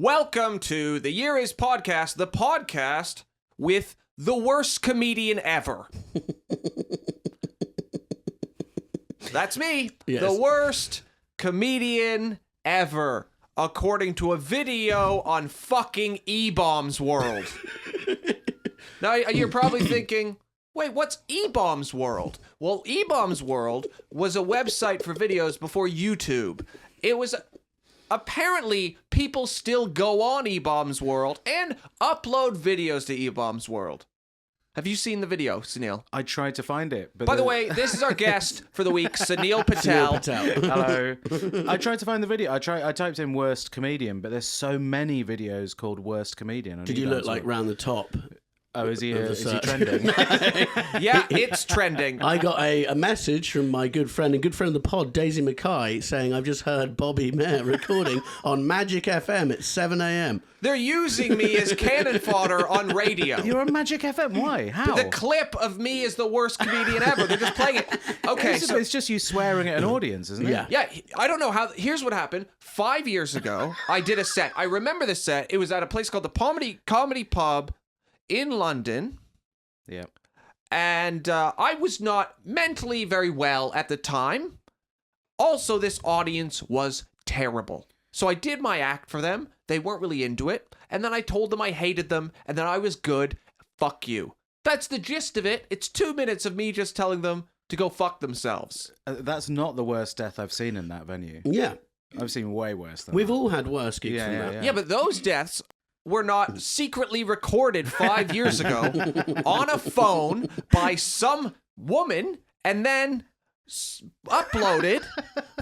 Welcome to The Year Is Podcast, the podcast with the worst comedian ever. That's me. Yes. The worst comedian ever, according to a video on fucking E-Bombs World. Now, you're probably thinking, wait, what's E-Bombs World? Well, E-Bombs World was a website for videos before YouTube. It was... Apparently, people still go on E-Bombs World and upload videos to E-Bombs World. Have you seen the video, Sunil? I tried to find it. But By the way, this is our guest for the week, Sunil Patel. Hello. I tried to find the video. I typed in worst comedian, but there's so many videos called worst comedian. Did you look like round the top? Oh, is he trending? Yeah, it's trending. I got a message from my good friend of the pod, Daisy Mackay, saying, I've just heard Bobby Mair recording on Magic FM at 7 a.m. They're using me as cannon fodder on radio. You're on Magic FM? Why? How? The clip of me as the worst comedian ever. They're just playing it. Okay, so... It's just you swearing at an audience, isn't it? Yeah. Yeah, I don't know how... Here's what happened. 5 years ago, I did a set. I remember the set. It was at a place called the Comedy Pub in London. Yeah. And I was not mentally very well at the time. Also, this audience was terrible. So I did my act for them. They weren't really into it. And then I told them I hated them and that I was good. Fuck you. That's the gist of it. It's 2 minutes of me just telling them to go fuck themselves. That's not the worst death I've seen in that venue. Yeah. I've seen way worse than We've that. all had worse gigs than that. Yeah, but those deaths were not secretly recorded 5 years ago on a phone by some woman and then uploaded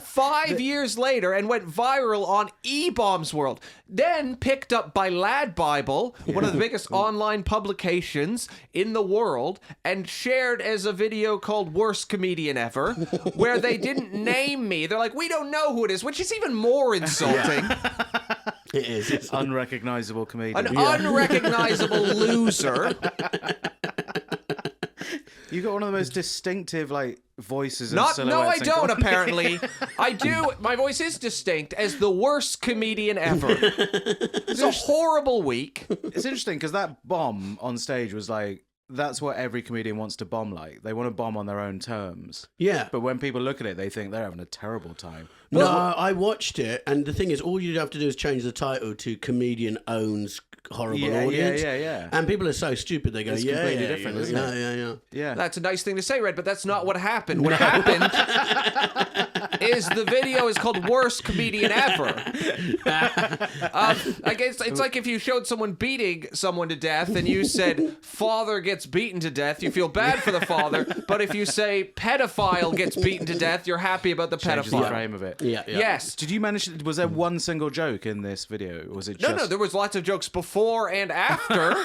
5 years later and went viral on E-Bombs World. Then picked up by Lad Bible, one of the biggest online publications in the world, and shared as a video called Worst Comedian Ever, where they didn't name me. They're like, we don't know who it is, which is even more insulting. It is. It's Unrecognizable comedian. An unrecognizable loser. You got one of the most distinctive voices and No, silhouettes. I don't, apparently. I do. My voice is distinct as the worst comedian ever. It's a horrible week. It's interesting because that bomb on stage was that's what every comedian wants to bomb like. They want to bomb on their own terms. Yeah. But when people look at it, they think they're having a terrible time. No, I watched it, and the thing is, all you'd have to do is change the title to Comedian Owns Horrible Audience. Yeah. And people are so stupid, they go, It's completely different, isn't it? Yeah. That's a nice thing to say, Red, but that's not what happened. What happened is the video is called Worst Comedian Ever. I guess it's like if you showed someone beating someone to death and you said, father gets beaten to death, you feel bad for the father, but if you say pedophile gets beaten to death, you're happy about the Changes the pedophile. frame of it. Yeah. Yes. Did you manage? Was there one single joke in this video? Or was it just... No, there was lots of jokes before and after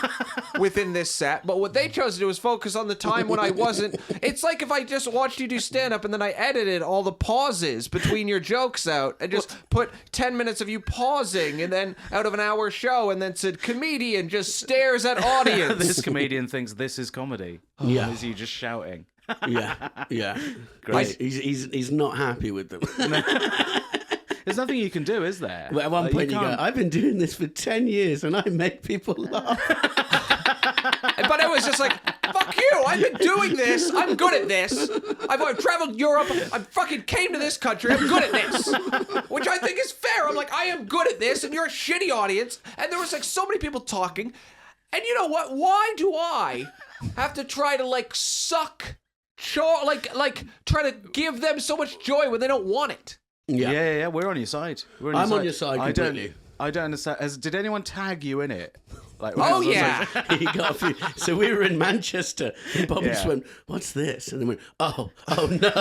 within this set, but what they chose to do was focus on the time when I wasn't. It's like if I just watched you do stand-up and then I edited all the pauses between your jokes out and just put 10 minutes of you pausing and then out of an hour show and then said, comedian just stares at audience. This comedian thinks this is comedy. Yeah. Is he just shouting? Yeah. Great. He's not happy with them. There's nothing you can do, is there? Well, at one point you go, can't- I've been doing this for 10 years and I make people laugh. But it was just like, fuck you, I've been doing this, I'm good at this. I've traveled Europe, I fucking came to this country, I'm good at this. Which I think is fair. I'm like, I am good at this and you're a shitty audience. And there was so many people talking. And you know what? Why do I have to try to suck, try to give them so much joy when they don't want it? Yeah. We're on your side. I'm on your side completely. I don't understand. Did anyone tag you in it? Oh, yeah. He got a few. So we were in Manchester, and Bobby just went, what's this? And then we went, oh no.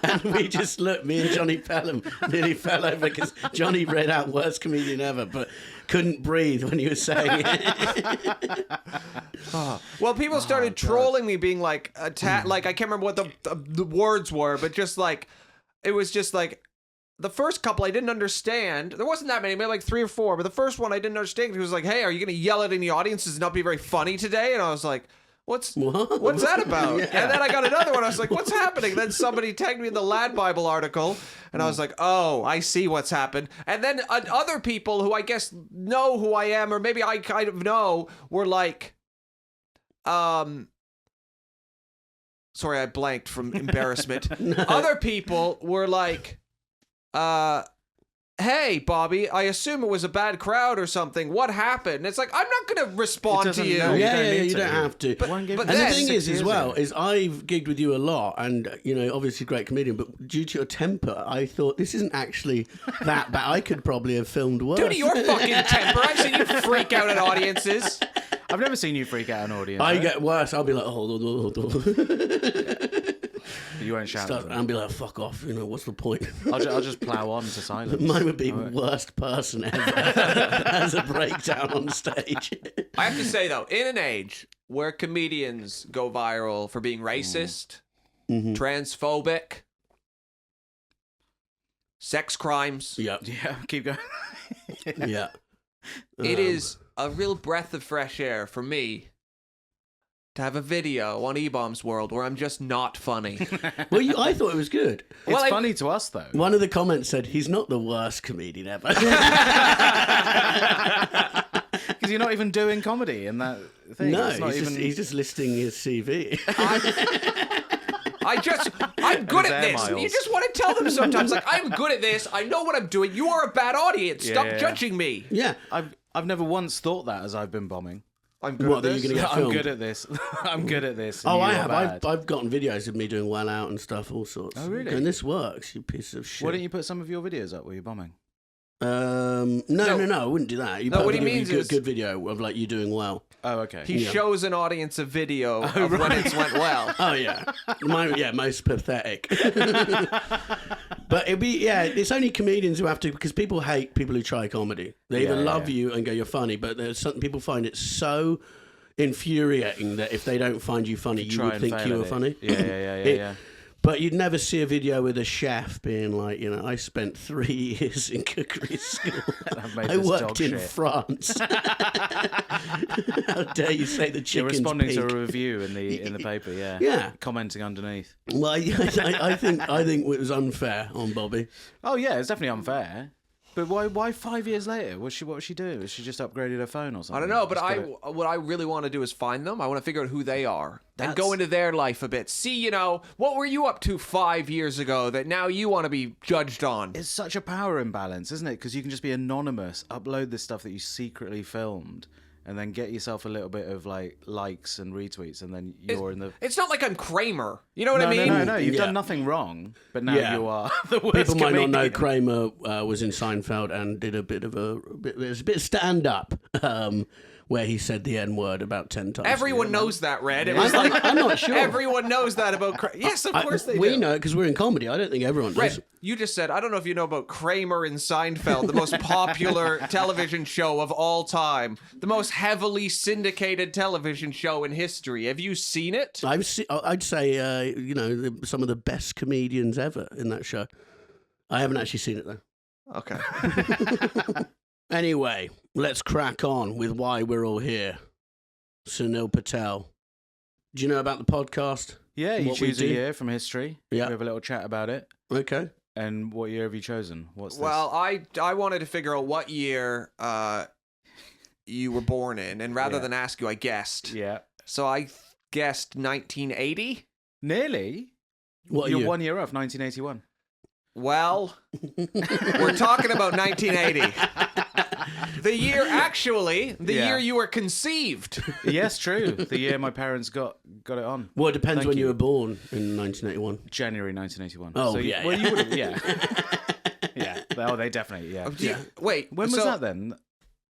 And we just looked, me and Johnny Pelham nearly fell over because Johnny read out Worst Comedian Ever, but couldn't breathe when he was saying it. Well, people started trolling me, being I can't remember what the words were, but just it was just the first couple I didn't understand. There wasn't that many, maybe 3 or 4, but the first one I didn't understand. He was like, hey, are you going to yell at any audience? Does it not be very funny today? And I was like, What's What? that about? Yeah. And then I got another one. I was like, what's happening? Then somebody tagged me in the Lad Bible article, and I was like, oh, I see what's happened. And then other people who I guess know who I am, or maybe I kind of know, were like, sorry, I blanked from embarrassment. Other people were like, hey, Bobby, I assume it was a bad crowd or something. What happened? And it's like, I'm not going to respond to you. No, You don't have to. But And the then- thing is, as 6 well, years is I've gigged with you a lot, and obviously great comedian. But due to your temper, I thought this isn't actually that bad. I could probably have filmed worse. Due to your fucking temper, I've seen you freak out at audiences. I've never seen you freak out an audience. I though. get worse. I'll be like, You won't shout. at them. I'll be like, fuck off. What's the point? I'll just plough on to silence. Mine would be worst person ever as a breakdown on stage. I have to say, though, in an age where comedians go viral for being racist, transphobic, sex crimes, Yeah, Yeah, keep going. yeah. it is a real breath of fresh air for me to have a video on E-Bomb's World where I'm just not funny. Well, I thought it was good. It's Well, funny to us though. One of the comments said, he's not the worst comedian ever. Because you're not even doing comedy in that thing. No, It's not he's just listing his CV. I'm good His at air this. miles. You just want to tell them sometimes, like, I'm good at this. I know what I'm doing. You are a bad audience. Stop Yeah. judging me. Yeah. I've never once thought that as I've been bombing. I'm good What, at that this. you're gonna get I'm filmed? good at this. I'm good at this. and Oh, you I are have. bad. I've gotten videos of me doing well out and stuff, all sorts. Oh, really? And this works, you piece of shit. Why don't you put some of your videos up where you're bombing? No, I wouldn't do that. You No, put what a he video- means good, is- good video of like you doing well. Oh, okay. He shows an audience a video of when it's went well. Oh yeah, most pathetic. But it's only comedians who have to, because people hate people who try comedy. They either love you and go, you're funny, but there's some people find it so infuriating that if they don't find you funny, you Try would and think fail you at were it. funny. Yeah. But you'd never see a video with a chef being like, I spent 3 years in cookery school. I've made I this worked dog in shit. France. How dare you say the You're chicken's responding pink? to a review in the paper, yeah. Yeah. Commenting underneath. Well, I think it was unfair on Bobby. Oh yeah, it's definitely unfair. But why 5 years later? What was she doing? Has she just upgraded her phone or something? I don't know, but Just got it- what I really want to do is find them. I want to figure out who they are and go into their life a bit. See, what were you up to 5 years ago that now you want to be judged on? It's such a power imbalance, isn't it? Because you can just be anonymous, upload the stuff that you secretly filmed, and then get yourself a little bit of likes and retweets, and then you're in the. It's not like I'm Kramer. You know what I mean? No. You've Yeah. done nothing wrong, but now Yeah. you are the worst. People might not know comedian. Kramer was in Seinfeld and did a bit of stand up where he said the N word about 10 times. Everyone knows that, Red. It was I'm not sure. everyone knows that about Kramer. Yes, of course they do. We know because we're in comedy. I don't think everyone does. Red, you just said, I don't know if you know about Kramer in Seinfeld, the most popular television show of all time, the most heavily syndicated television show in history. Have you seen it? I'd say, some of the best comedians ever in that show. I haven't actually seen it, though. Okay. Anyway, let's crack on with why we're all here. Sunil Patel. Do you know about the podcast? Yeah, you What we choose a do? year from history. Yeah. We have a little chat about it. Okay. And what year have you chosen? What's this? Well, I wanted to figure out what year you were born in, and rather Yeah. than ask you, I guessed. Yeah. So I guessed 1980. Nearly. What You're year? 1 year off, 1981. Well, we're talking about 1980. The year, actually, the Yeah. year you were conceived. Yes, true. The year my parents got it on. Well, it depends Thank when you you. were born in 1981. January 1981. Oh, so yeah, Well, yeah. you would have, yeah. Yeah. Oh, they definitely, yeah. Wait, When was so- that then?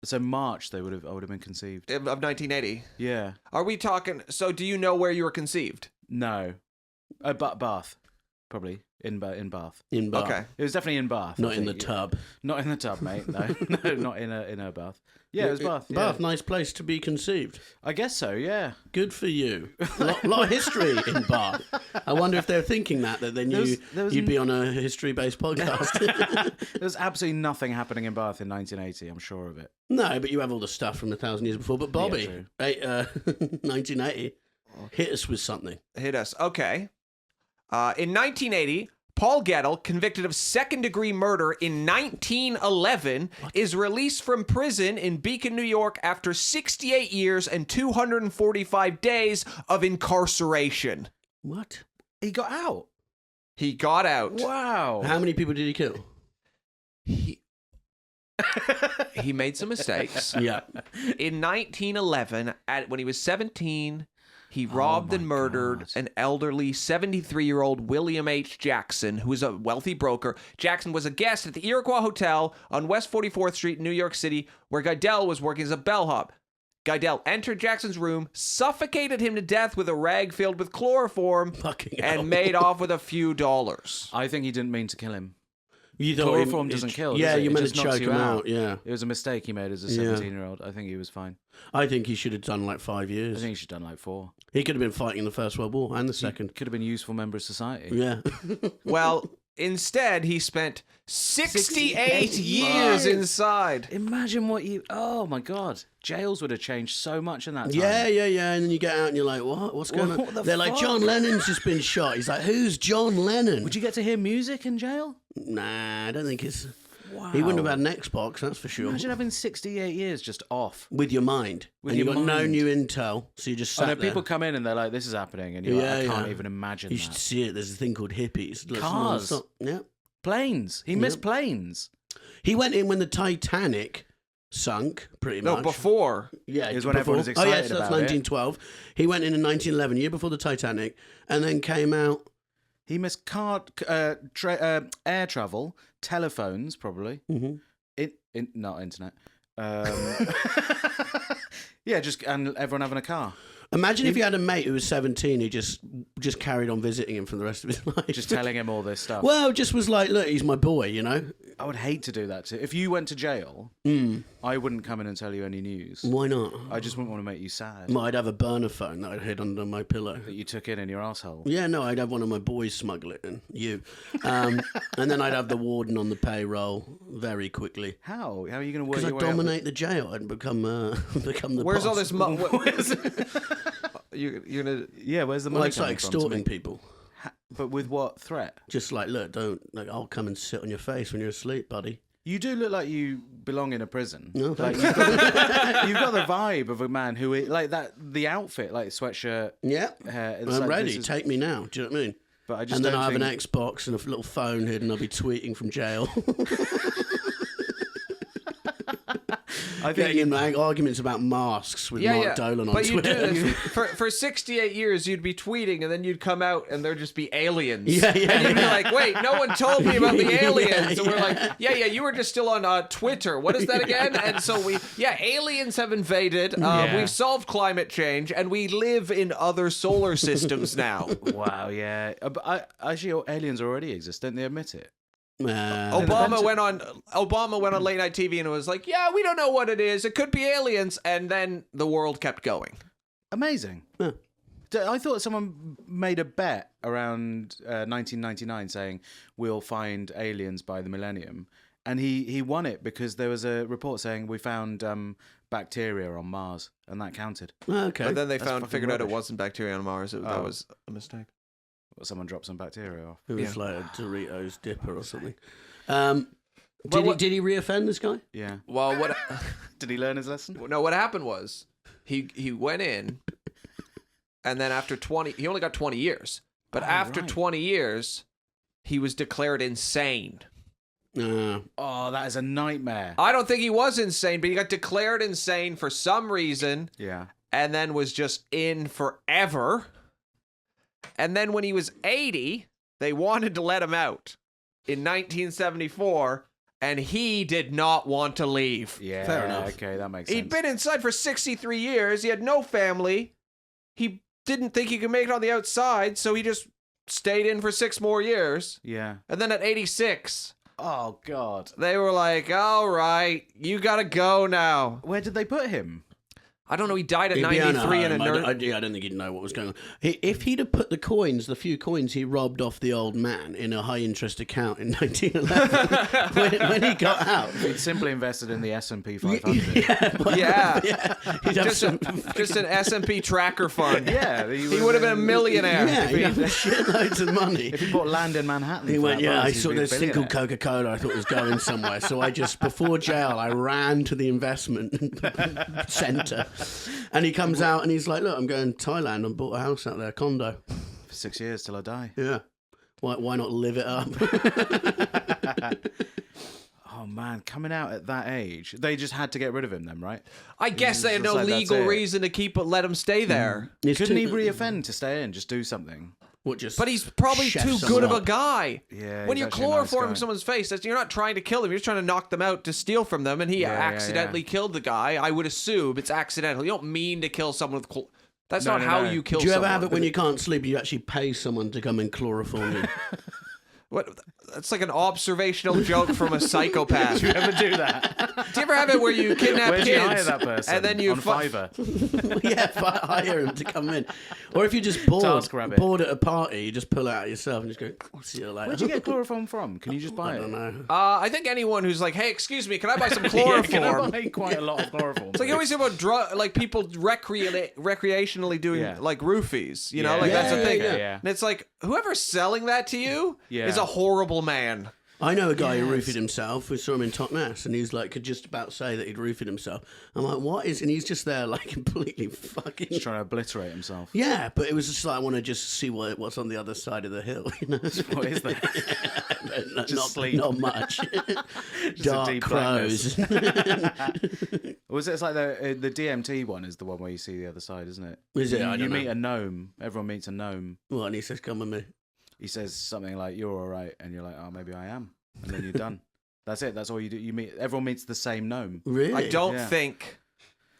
So March, I would have been conceived. Of 1980. Yeah. Are we talking? So, do you know where you were conceived? No. Bath, probably in Bath. In Bath. Okay. It was definitely in Bath. I Not in the think. tub. Not in the tub, mate. No, no, not in a bath. Yeah, it was Bath. Yeah. Bath, nice place to be conceived. I guess so. Yeah. Good for you. Lot of history in Bath. I wonder if they're thinking that they knew there was you'd be on a history-based podcast. There was absolutely nothing happening in Bath in 1980. I'm sure of it. No, but you have all the stuff from 1,000 years before. But Bobby, true. 1980. Hit us with something. Hit us. Okay. In 1980, Paul Geidel, convicted of second-degree murder in 1911, is released from prison in Beacon, New York after 68 years and 245 days of incarceration. What? He got out. He got out. Wow. How many people did he kill? He made some mistakes. Yeah. In 1911, when he was 17, he robbed and murdered an elderly 73-year-old William H. Jackson, who was a wealthy broker. Jackson was a guest at the Iroquois Hotel on West 44th Street in New York City, where Geidel was working as a bellhop. Geidel entered Jackson's room, suffocated him to death with a rag filled with chloroform, and made off with a few dollars. I think he didn't mean to kill him. You thought Chloroform doesn't kill. Yeah, does it? you It meant just to knocks choke you him out. Yeah. It was a mistake he made as a 17-year-old. I think he was fine. I think he should have done like 5 I years. think he should have done like 4. He could have been fighting in the First World War and the Second. Could have been a useful member of society. Yeah. Well, instead, he spent 68 68 years years. inside. Imagine what you... Oh, my God. Jails would have changed so much in that time. Yeah. And then you get out and you're like, what? What's going What on? the They're like, fuck? John Lennon's just been shot. He's like, who's John Lennon? Would you get to hear music in jail? Nah, I don't think it's... Wow. He wouldn't have had an Xbox, that's for sure. Imagine having 68 years just off. With your mind. With and your you've got no mind. new intel, so you just sat I know there. people come in and they're like, this is happening. And you're like, I can't even imagine You that. should see it. There's a thing called hippies. Listen, Cars. non-stop. Yeah. Planes. He missed planes. He went in when the Titanic sunk, pretty much. No, before. Yeah, It was when everyone was Oh, excited yes, that's about it. 1912. He went in 1911, year before the Titanic, and then came out. He missed air travel, telephones, probably. Mm-hmm. Not internet. Yeah, and everyone having a car. Imagine if you had a mate who was 17 who just carried on visiting him for the rest of his life. Just telling him all this stuff. Well, just was like, look, he's my boy, you know? I would hate to do that too. If you went to jail, I wouldn't come in and tell you any news. Why not? I just wouldn't want to make you sad I'd have a burner phone that I'd hid under my pillow. that you took in your asshole. Yeah, no, I'd have one of my boys smuggle it in. You. And then I'd have the warden on the payroll very quickly. How? How are you going to work Because your I'd way up dominate the jail and become the Where's boss. all this money? You're gonna. Yeah, where's the money Well, it's like coming from to extorting make- people. But with what threat? Just like, look, I'll come and sit on your face when you're asleep, buddy. You do look like you belong in a prison. No, Like, thanks. you've got the vibe of a man who, like that, the outfit, like sweatshirt, Yeah. hair. It's I'm like, ready. this is- Take me now. Do you know what I mean? But I just And then don't I have think... an Xbox and a little phone hidden. I'll be tweeting from jail. I Getting think in like, arguments about masks with Mark Dolan on but you do Twitter. this for 68 years. You'd be tweeting, and then you'd come out, and there'd just be aliens. Yeah. And you'd be like, "Wait, no one told me about the Yeah, aliens." And we're yeah. like, "Yeah, you were just still on Twitter. What is that again?" And so aliens have invaded. We've solved climate change, and we live in other solar systems now. wow, yeah. But actually, aliens already exist. Don't they admit it? Obama went on late night TV and was like, "Yeah, we don't know what it is. It could be aliens." And then the world kept going. Amazing. Yeah. I thought someone made a bet around 1999 saying we'll find aliens by the millennium. And he won it because there was a report saying we found bacteria on Mars, and that counted. Okay. But then they That's figured out it rubbish. wasn't bacteria on Mars. That was a mistake. Well, someone dropped some bacteria off. It was Yeah. like a Doritos dipper or something. But Did he reoffend this guy? Yeah. Well, what? Did he learn his lesson? No, what happened was he went in, and then after 20, he only got 20 years. But after right. 20 years, he was declared insane. Oh, that is a nightmare. I don't think he was insane, but he got declared insane for some reason, Yeah. and then was just in forever. And then when he was 80, they wanted to let him out in 1974, and he did not want to leave. Yeah. Fair enough. Okay, that makes sense. He'd been inside for 63 years. He had no family. He didn't think he could make it on the outside, so he just stayed in for 6 more years. Yeah. And then at 86, Oh, God. they were like, "All right, you gotta go now." Where did they put him? I don't know. He died at He'd be 93 in a unharmed. nurse. I don't think he'd know what was going on. If he'd have put the few coins he robbed off the old man in a high-interest account in 1911, when he got out... He'd simply invested in the S&P 500. Yeah. He'd have Just an S&P tracker fund. Yeah. He would have been a millionaire. Yeah, he'd have shitloads of money. If he bought land in Manhattan. He for went, that yeah, price, I he'd saw be a this thing called billionaire. Coca-Cola I thought was going somewhere. So I just, before jail, I ran to the investment centre. And he comes out and he's like, look, I'm going to Thailand and bought a house out there, a condo. For 6 years till I die. Yeah. Why not live it up? Oh, man. Coming out at that age. They just had to get rid of him then, right? I guess they had Just no like, that's legal it. reason to let him stay there. Couldn't he re-offend to stay in? Just do something. What, just But he's probably chef too someone good of a up? guy. Yeah, When he's you're actually a nice chloroforming guy. someone's face, you're not trying to kill them. You're just trying to knock them out to steal from them. And he Yeah, accidentally killed the guy. I would assume it's accidental. You don't mean to kill someone with... That's not how you kill Do you someone. ever have it when you can't sleep, you actually pay someone to come and chloroform you? What? That's like an observational joke from a psychopath. Do you ever do that? Do you ever have it where you kidnap Where'd kids? you hire that person? And then you on Fiverr. Yeah, hire him to come in. Or if you're just TaskRabbit. bored at a party, you just pull it out yourself and just go, oh, see you later. Where'd you get chloroform from? Can you just buy I it? don't know. I think anyone who's like, hey, excuse me, can I buy some Yeah, chloroform? can I buy quite a lot of chloroform? It's like you always hear about like people recreationally doing Yeah. like roofies, you know, Yeah. like that's a Yeah, thing. yeah, yeah. And it's like whoever's selling that to you Yeah. is a horrible man. I know a guy who roofied himself. We saw him in Totnes, and he's like, could just about say that he'd roofied himself. I'm like, what is? And he's just there, like, completely fucking. He's trying to obliterate himself. Yeah, but it was just like, I want to just see what's on the other side of the hill, you know? What is that? not, Just sleep. Not much. a Dark deep crows. Was it? It's like the DMT one is the one where you see the other side, isn't it? Is it? I You don't meet know. a gnome. Everyone meets a gnome. Well, and he says, come with me. He says something like, "You're all right," and you're like, "Oh, maybe I am," and then you're done. That's it. That's all you do. You meet. Everyone meets the same gnome. Really? I don't Yeah. think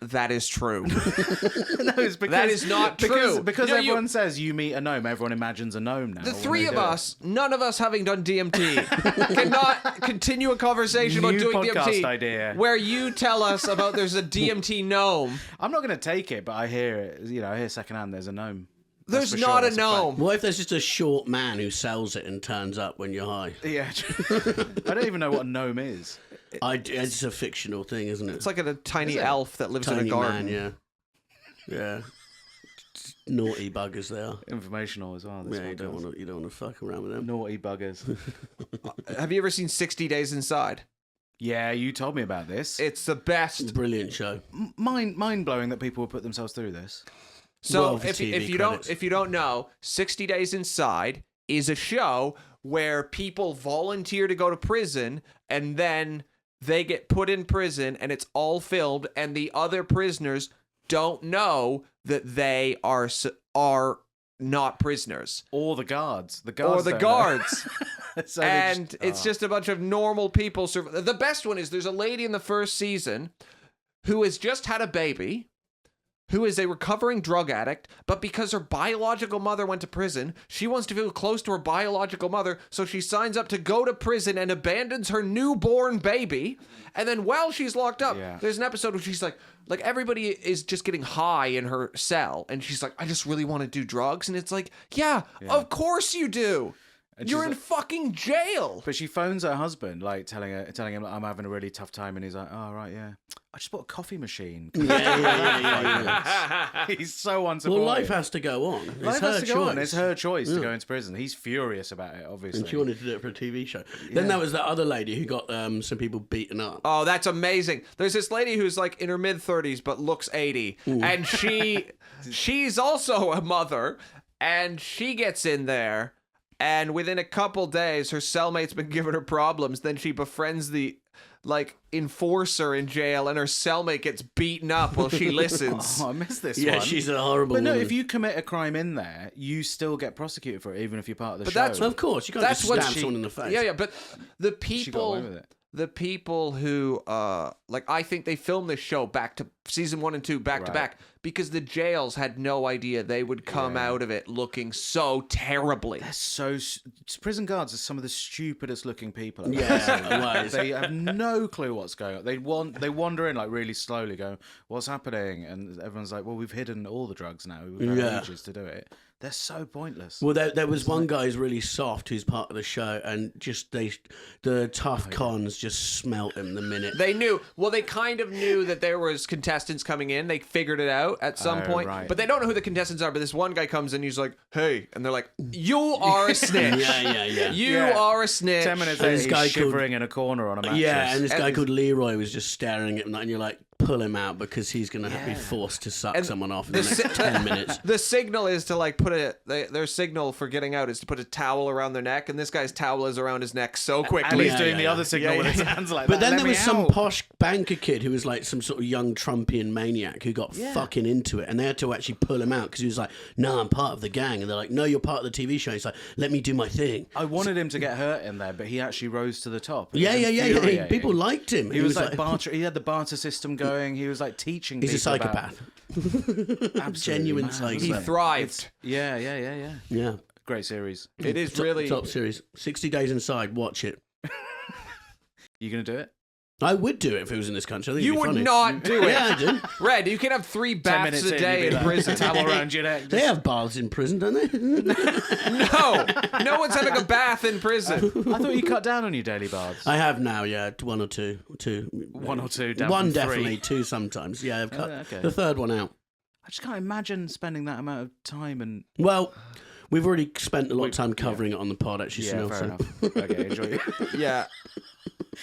that is true. No, it's because That is not true. Because No, everyone says you meet a gnome, everyone imagines a gnome now. The when three they of do it. us, none of us having done DMT, cannot continue a conversation about New doing podcast DMT idea. where you tell us about there's a DMT gnome. I'm not going to take it, but I hear it. You know, I hear secondhand. There's a gnome. There's That's for not sure, a that's a fact. gnome. What if there's just a short man who sells it and turns up when you're high? Yeah, I don't even know what a gnome is. It's a fictional thing, isn't it? It's like a tiny Is it? elf that lives tiny in a garden. man, yeah. Yeah. Naughty buggers they are. Informational as well. This Yeah, one you don't want to fuck around with them. Naughty buggers. Have you ever seen 60 Days Inside? Yeah, you told me about this. It's the best. Brilliant show. Mind blowing that people would put themselves through this. So Well, for if TV you don't know, 60 Days Inside is a show where people volunteer to go to prison and then they get put in prison and it's all filmed and the other prisoners don't know that they are not prisoners. Or the guards. The guards. Or the don't know. guards. So they And it's just a bunch of normal people. The best one is there's a lady in the first season who has just had a baby, who is a recovering drug addict, but because her biological mother went to prison, she wants to feel close to her biological mother, so she signs up to go to prison and abandons her newborn baby. And then while she's locked up, Yeah. there's an episode where she's like everybody is just getting high in her cell, and she's like, I just really want to do drugs. And it's like, yeah. Of course you do. And You're she's in fucking jail. But she phones her husband, like telling him I'm having a really tough time, and he's like, "Oh right, yeah, I just bought a coffee machine." Yeah. He's so unsupportive. Well, life has to go on. It's Life her has to choice. go on. It's her choice to go into prison. He's furious about it, obviously. And she wanted to do it for a TV show. Then there was that other lady who got some people beaten up. Oh, that's amazing. There's this lady who's like in her mid-30s but looks 80. And she's also a mother, and she gets in there, and within a couple days her cellmate's been giving her problems. Then she befriends the enforcer in jail, and her cellmate gets beaten up while she listens. Oh, I missed this Yeah, one. she's a horrible But no, woman. if you commit a crime in there, you still get prosecuted for it, even if you're part of the But show. that's- Of course, you can't That's just what stab she- someone in the face. Yeah, but the She got away with people it. the people who I think they filmed this show season 1 and 2 back to Right. back because the jails had no idea they would come out of it looking so terribly. Prison guards are some of the stupidest looking people. They have no clue what's going on. They wander in like really slowly, going, "What's happening?" And everyone's like, "Well, we've hidden all the drugs now. We've had ages to do it." They're so pointless. Well, there was one guy who's really soft who's part of the show, and just the tough cons just smelt him the minute. They knew. Well, they kind of knew that there was contestants coming in. They figured it out at some point. Right. But they don't know who the contestants are. But this one guy comes in, he's like, "Hey," and they're like, "You are a snitch. Yeah. You are a snitch." 10 minutes And later, this he's guy shivering in a corner on a mattress. Yeah, and this guy called Leroy was just staring at him, and you're like, pull him out because he's going to be forced to suck someone off in the next 10 minutes. The signal is to like their signal for getting out is to put a towel around their neck, and this guy's towel is around his neck so quickly. And he's doing the other signal with his hands like But that. then there was some posh banker kid who was like some sort of young Trumpian maniac who got fucking into it, and they had to actually pull him out because he was like, "No, I'm part of the gang," and they're like, "No, you're part of the TV show." He's like, "Let me do my thing." I wanted him to get hurt in there, but he actually rose to the top. It was Yeah. infuriating. People liked him. He was like barter. He had the barter system going. He was like teaching. He's a people psychopath. Genuine Genuine psychopath. He thrived. Yeah. Yeah. Great series. It is really top series. 60 Days Inside. Watch it. You gonna do it? I would do it if it was in this country. I think You it'd be would funny. not do it. Yeah, I do. Red, you can have 3 10 baths minutes a day in prison. Towel around your neck. They have baths in prison, don't they? No one's having a bath in prison. I thought you cut down on your daily baths. I have now, yeah, 1 or 2. One or two. Down One from definitely, 3. 2 sometimes. Yeah, I've cut okay. the third one out. I just can't imagine spending that amount of time and. Well, we've already spent a lot of time covering it on the pod, actually. Yeah, Sunil, fair so- enough. Okay, enjoy it. Yeah.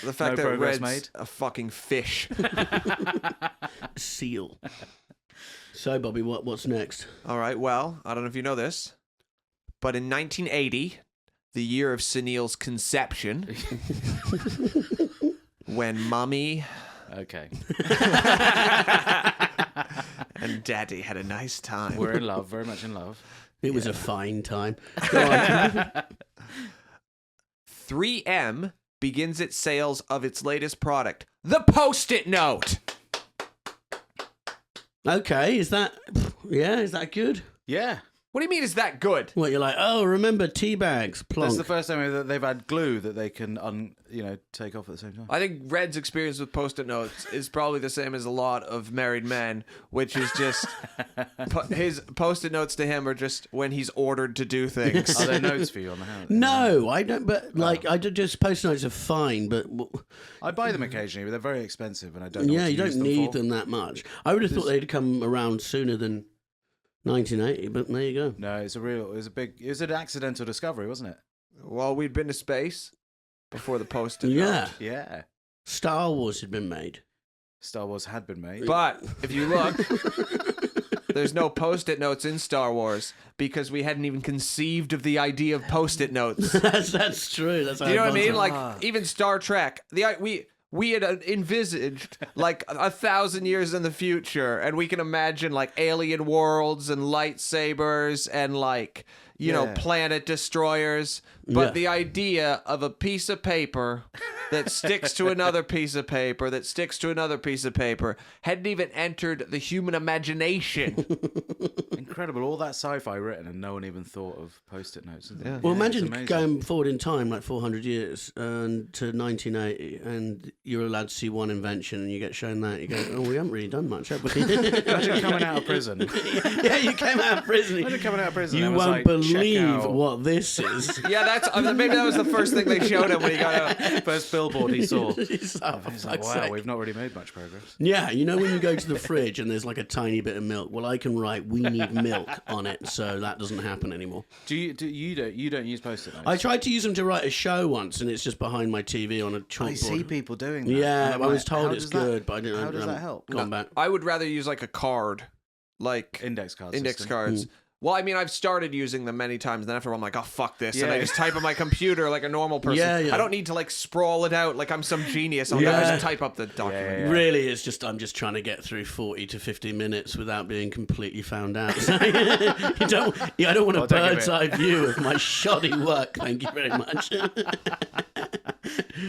The fact No that progress Red's made? a fucking fish. Seal. So, Bobby, what's next? All right, well, I don't know if you know this, but in 1980, the year of Sunil's conception, when Mummy Okay. and Daddy had a nice time. We're in love, very much in love. It was a fine time. Go on. 3M begins its sales of its latest product, the Post-it Note. Okay, is that good? Yeah. What do you mean is that good? What, you're like, oh, remember tea bags, plonk. That's the first time that they've had glue that they can, take off at the same time. I think Red's experience with Post-it notes is probably the same as a lot of married men, which is just his Post-it notes to him are just when he's ordered to do things. Are there notes for you on the house? No, I don't, but I do just Post-it notes are fine, but I buy them occasionally, but they're very expensive, and I don't. Know yeah, what to you use don't them need for. them that much. I would have thought they'd come around sooner than 1980, but there you go. No, it was an accidental discovery, wasn't it? Well, we'd been to space before the Post-it Yeah. note. Yeah. Star Wars had been made. Star Wars had been made. But if you look, there's no Post-it notes in Star Wars because we hadn't even conceived of the idea of Post-it notes. That's true. That's Do you know what I mean? like. Like even Star Trek, we had envisaged like 1,000 years in the future, and we can imagine like alien worlds and lightsabers and like planet destroyers. But Yeah. the idea of a piece of paper that sticks to another piece of paper that sticks to another piece of paper hadn't even entered the human imagination. Incredible, all that sci-fi written, and no one even thought of Post-it notes. Yeah. Well, it's imagine amazing. going forward in time like 400 years and to 1980, and you're allowed to see one invention, and you get shown that. You go, oh, we haven't really done much, have we? Imagine coming out of prison. Yeah, you came out of prison. Imagine coming out of prison. You and it was won't like, believe check out. what this is. Yeah, maybe that was the first thing they showed him when he got out. First billboard he saw. It's oh, for He's like, fuck's wow, sake. we've not really made much progress. Yeah, you know when you go to the fridge and there's like a tiny bit of milk. Well, I can write "we need milk" on it, so that doesn't happen anymore. You don't use Post-it notes? I tried to use them to write a show once, and it's just behind my TV on a chalkboard. I see people doing that. Yeah, And I'm I was like, told how it's does that- good, but I didn't. How does I that haven't help? Gone back. I would rather use like a card, like Index cards. index cards. Well, I mean, I've started using them many times, and then after a while, I'm like, oh, fuck this. And I Yeah. just type on my computer like a normal person. Yeah. I don't need to like sprawl it out like I'm some genius. I'll Yeah. just type up the document. Yeah. Really, it's just I'm just trying to get through 40 to 50 minutes without being completely found out. So, I don't want a I'll take a bird's bit. eye view of my shoddy work. Thank you very much.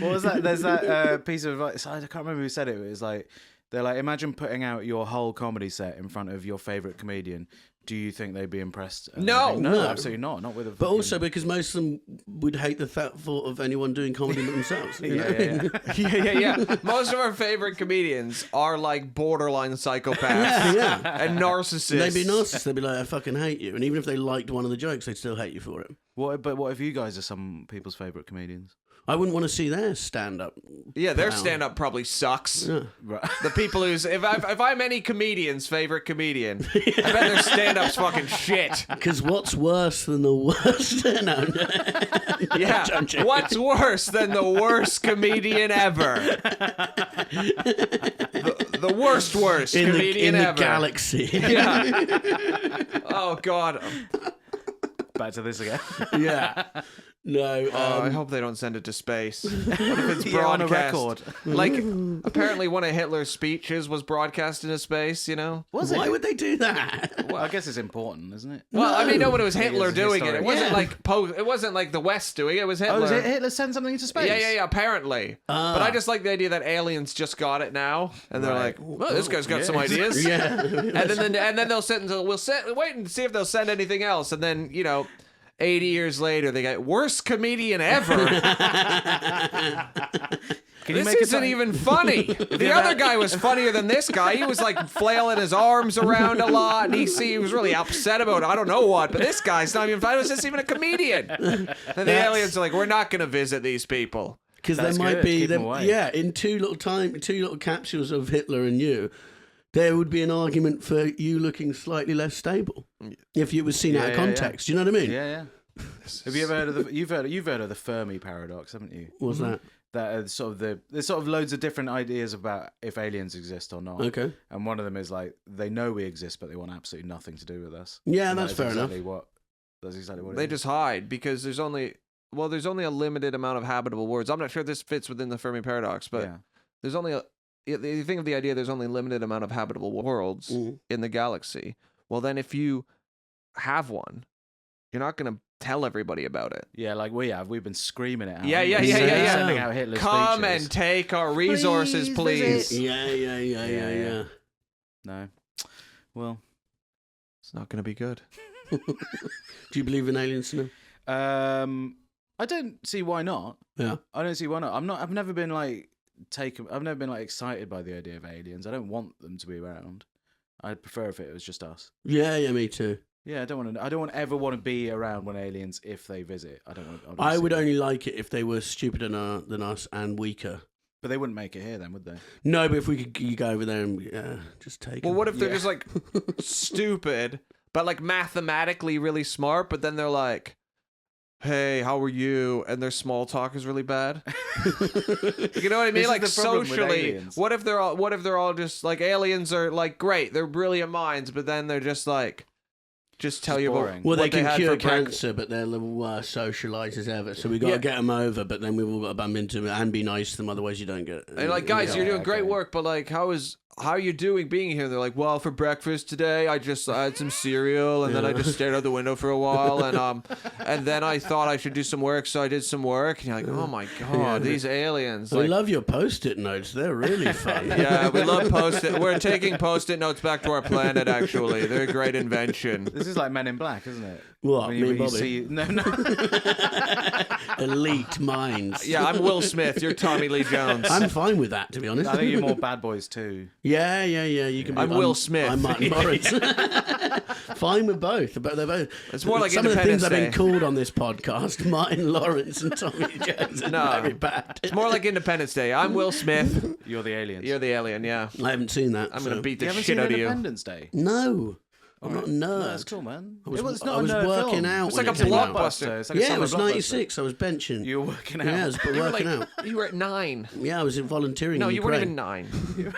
What was that? There's that piece of advice. I can't remember who said it. It was like, They're like, imagine putting out your whole comedy set in front of your favorite comedian. Do you think they'd be impressed? And No. I think, no, No. absolutely not. Not with a. But fucking- also because most of them would hate the thought of anyone doing comedy but themselves. you know? Yeah. Most of our favorite comedians are like borderline psychopaths Yeah. and narcissists. They'd be narcissists. They'd be like, I fucking hate you. And even if they liked one of the jokes, they'd still hate you for it. But what if you guys are some people's favorite comedians? I wouldn't want to see their stand-up. Yeah, their Wow. stand-up probably sucks. Yeah. Right. The people who's if I'm any comedian's favorite comedian, I bet their stand-up's fucking shit. Because what's worse than the worst? No. Yeah, I'm joking. what's worse than the worst comedian ever? The worst in comedian the ever. galaxy. Yeah. Oh God. Back to this again. Yeah. No. I hope they don't send it to space. What if it's Yeah, on a broadcast? record. Like, apparently one of Hitler's speeches was broadcast into space, you know? Was Why it? would they do that? Well, I guess it's important, isn't it? Well, I mean, no, but it was I think Hitler it's doing it. It historic. wasn't Yeah. it wasn't like the West doing it. It was Hitler. Oh, is it Hitler send something into space? Yeah, apparently. But I just like the idea that aliens just got it now, and they're Right. like, "Well, this guy's got yeah. some ideas." Yeah. And then they'll send. Wait and see if they'll send anything else, and then 80 years later, they got worst comedian ever. Can you This make isn't even funny. The other guy was funnier than this guy. He was like flailing his arms around a lot, and he was really upset about I don't know what. But this guy's not even funny. He was just even a comedian. And the aliens are like, we're not going to visit these people. Because there That's might good. be, Keep 'em away. yeah, in two little capsules of Hitler and you, there would be an argument for you looking slightly less stable if it was seen out of Yeah, context. Do you know what I mean? Yeah. Have you ever heard of the? You've heard of the Fermi Paradox, haven't you? What's that? That there's sort of loads of different ideas about if aliens exist or not. Okay. And one of them is like they know we exist, but they want absolutely nothing to do with us. Yeah, And that's fair enough. That's exactly what it They is. just hide because there's only a limited amount of habitable worlds. I'm not sure if this fits within the Fermi Paradox, but Yeah. there's only you think of the idea there's only a limited amount of habitable worlds in the galaxy. Well, then if you have one, you're not going to tell everybody about it. Yeah, like we've been screaming it out. Yeah, haven't we? yeah. Sending out Hitler's Come speeches. and take our resources, please. visit. Yeah. No. Well, It's not going to be good. Do you believe in aliens now? I don't see why not. Yeah. I don't see why not. I've never been like excited by the idea of aliens. I don't want them to be around. I'd prefer if it was just us. Yeah, me too. Yeah, I don't ever want to be around when aliens if they visit. I don't want. I would only like it if they were stupider than us and weaker. But they wouldn't make it here then, would they? No, but if we could go over there and just take Well, them. what if they're just like stupid, but like mathematically really smart, but then they're like, hey, how are you? And their small talk is really bad. You know what I mean? This is Like the problem with socially, aliens. what if they're all just like aliens are like great, they're brilliant minds, but then they're just like tell you boring. about Well, they what can had cure for breakfast. cancer, but they're the worst socialised as ever. So we got to get them over, but then we've all got to bump into them and be nice to them. Otherwise, you don't get it. And like, guys, you're doing great okay. work, but like, how are you doing being here? They're like, well, for breakfast today, I had some cereal, and then I just stared out the window for a while, and then I thought I should do some work, so I did some work. And you're like, oh my god, these aliens! I Like, love your post-it notes. They're really fun. yeah, we love post-it. We're taking post-it notes back to our planet. Actually, they're a great invention. This is like Men in Black, isn't it? What, When me and you Bobby? see, no. Elite minds. Yeah, I'm Will Smith. You're Tommy Lee Jones. I'm fine with that, to be honest. I think you're more Bad Boys too. Yeah. You can. Be, I'm Will Smith. I'm Martin Lawrence. Fine with both, but they're both. It's more like some of the things Independence I've been Day. called on this podcast. Martin Lawrence and Tommy Lee Jones. Are No. very bad. It's more like Independence Day. I'm Will Smith. You're the aliens. You're the alien. Yeah, I haven't seen that. I'm gonna beat You the haven't shit seen out of you. Independence Day? No, I'm not a nerd. No, that's cool, man. I was, It's not I a was nerd working film. out. It's when like a it came out. blockbuster. It's like a Yeah, it summer was blockbuster. 96. I was benching. You were working out. Yeah, I was working out. You were at 9. Yeah, I was volunteering. No, in you weren't even Ukraine. 9.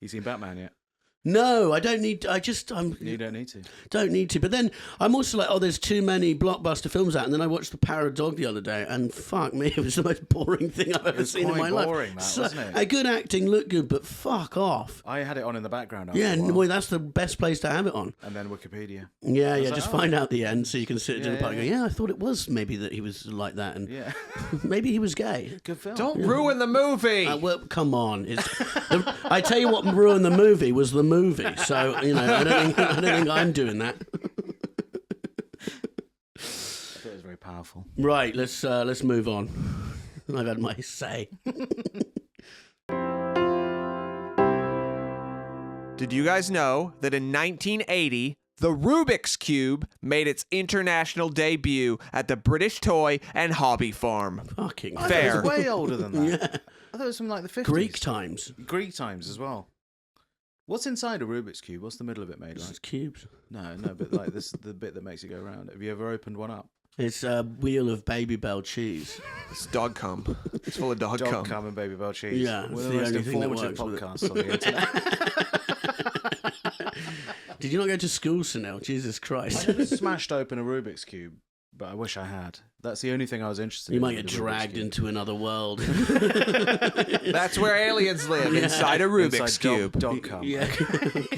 You seen Batman yet? No, I don't need. You don't need to. Don't need to. But then I'm also like, there's too many blockbuster films out. And then I watched The Paradox the other day, and fuck me, it was the most boring thing I've ever seen in my life. Boring, wasn't it? A good acting looked good, but fuck off. I had it on in the background. Yeah, well, that's the best place to have it on. And then Wikipedia. Yeah, just find out the end so you can sit in the park and go, I thought it was maybe that he was like that, and maybe he was gay. Good film. Don't ruin the movie. Well, come on. I tell you what ruined the movie was the movie. So, I don't think I'm doing that. I thought it was very powerful. Right, let's move on. I've had my say. Did you guys know that in 1980, the Rubik's Cube made its international debut at the British Toy and Hobby Farm? Fucking fair. I thought it was way older than that. Yeah. I thought it was from like the 50s. Greek times. Greek times as well. What's inside a Rubik's Cube? What's the middle of it made like? It's cubes. No, but like this the bit that makes it go round. Have you ever opened one up? It's a wheel of Baby Bell cheese. It's dog cum. It's full of dog cum. And Baby Bell cheese. Yeah, One it's of the the most only thing that informative works with it. podcasts on the internet. Did you not go to school, Sunil? Jesus I Christ. never smashed open a Rubik's Cube, but I wish I had. That's the only thing I was interested in. You might with get the Rubik's dragged Cube. into another world. That's where aliens live, inside a Rubik's Inside Cube. dog cum. Yeah,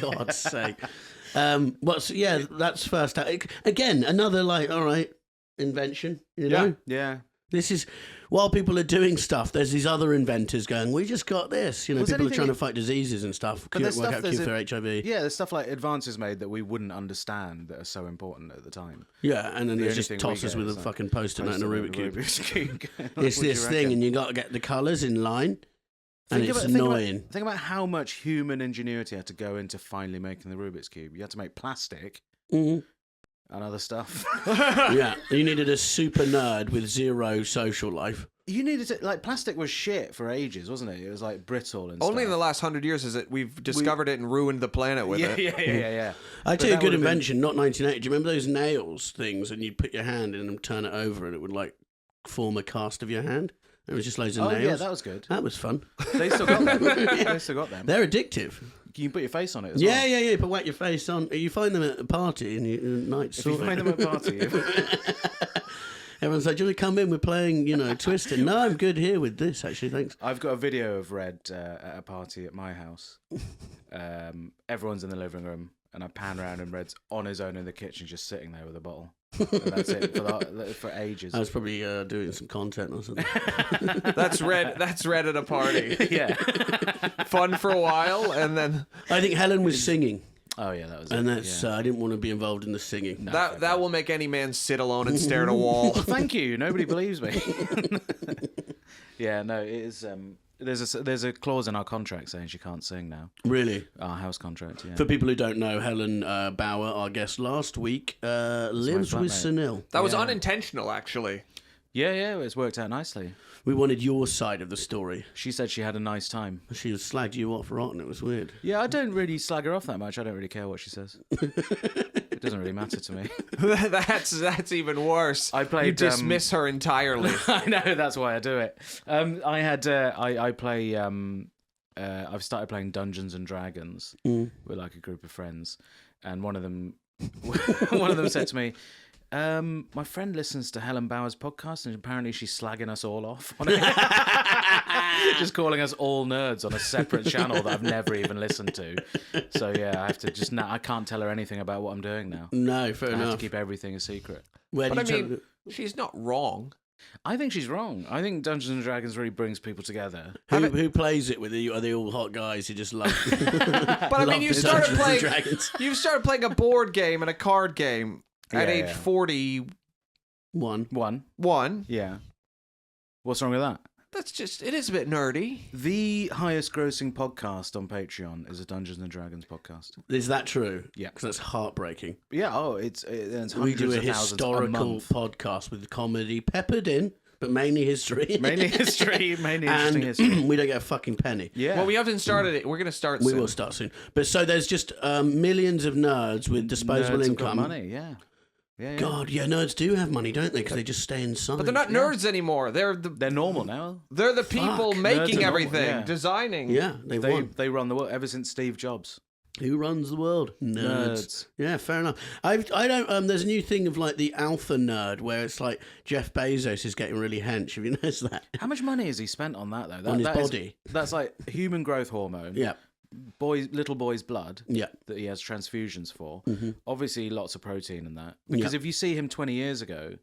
God's sake. That's first out. Again, another all right, invention, you know? Yeah. This is, while people are doing stuff, there's these other inventors going, we just got this. Was People are anything- trying to fight diseases and stuff. But there's Work stuff out there's cure a- for HIV. Yeah, there's stuff like advances made that we wouldn't understand that are so important at the time. Yeah, and then The they only just thing toss we us get with a is, like, fucking post-it note and a Rubik Cube. Rubik's Cube. It's this thing, and you got to get the colours in line, and it's annoying. Think about how much human ingenuity had to go into finally making the Rubik's Cube. You had to make plastic Mhm. and other stuff. Yeah, you needed a super nerd with zero social life. You needed to, like, plastic was shit for ages, wasn't it? It was like brittle and Only in the stuff. last 100 years is it we've discovered it and ruined the planet with it. Yeah. I tell you, a that good would've been- invention, not 1980. Do you remember those nails things, and you'd put your hand in and turn it over, and it would like form a cast of your hand? It was just loads of Oh, nails. yeah, that was good. That was fun. They still got them. They still got them. They're addictive. You can put your face on it as Yeah, well. yeah. But whack your face on. You find them at a party, and you night If you find them at a party, Everyone's like, "Do you want to come in? We're playing, Twisted." No, I'm good here with this. Actually, thanks. I've got a video of Red at a party at my house. Everyone's in the living room, and I pan around, and Red's on his own in the kitchen, just sitting there with a bottle. And that's it for ages. I was probably doing some content or something. That's red at a party. Yeah. Fun for a while, and then I think Helen was singing, Oh yeah, that was. and it. that's Yeah. I didn't want to be involved in the singing. No, that will make any man sit alone and stare at a wall. Thank you. Nobody believes me. Yeah, no, it is. There's a clause in our contract saying she can't sing now. Really. Our house contract. Yeah. For people who don't know, Helen Bauer, our guest last week, lives with flatmate. Sunil. That was unintentional, actually. Yeah, it's worked out nicely. We wanted your side of the story. She said she had a nice time. She slagged you off rotten. It was weird. Yeah, I don't really slag her off that much. I don't really care what she says. It doesn't really matter to me. That's even worse. I played, You dismiss her entirely. I know, that's why I do it. I've started playing Dungeons and Dragons with like a group of friends, and one of them said to me, my friend listens to Helen Bauer's podcast, and apparently she's slagging us all off on it. Just calling us all nerds on a separate channel that I've never even listened to. So yeah, I have to just now. I can't tell her anything about what I'm doing now. No, fair I enough. have to keep everything a secret. Where But I did you mean, she's not wrong. I think she's wrong. I think Dungeons and Dragons really brings people together. who plays it with you? Are they all hot guys who just love? But I mean, you started playing. Dragons. You started playing a board game and a card game at age 41. One. Yeah. What's wrong with that? That's just. It is a bit nerdy. The highest grossing podcast on Patreon is a Dungeons and Dragons podcast. Is that true? Yeah. Because that's heartbreaking. Yeah, it's hundreds We do a of thousands historical month. podcast with comedy peppered in, but mainly history. Mainly history, mainly and interesting history. we don't get a fucking penny. Yeah. Well, we haven't started it. We're going to start We soon. will start soon. But so there's just millions of nerds with disposable Nerds have got income. money, yeah. Yeah. God, yeah, nerds do have money, don't they? Because they just stay inside. But they're not nerds anymore. They're normal now. the people Fuck. Nerds making are normal, everything, yeah. designing. Yeah, they won. They run the world ever since Steve Jobs. Who runs the world? Nerds. Yeah, fair enough. I don't. There's a new thing of like the alpha nerd, where it's like Jeff Bezos is getting really hench. Have you noticed that? How much money has he spent on that though? On his body. That's like human growth hormone. Yeah. Little boy's blood. Yeah. That he has transfusions for. Mm-hmm. Obviously, lots of protein in that. Because if you see him 20 years ago,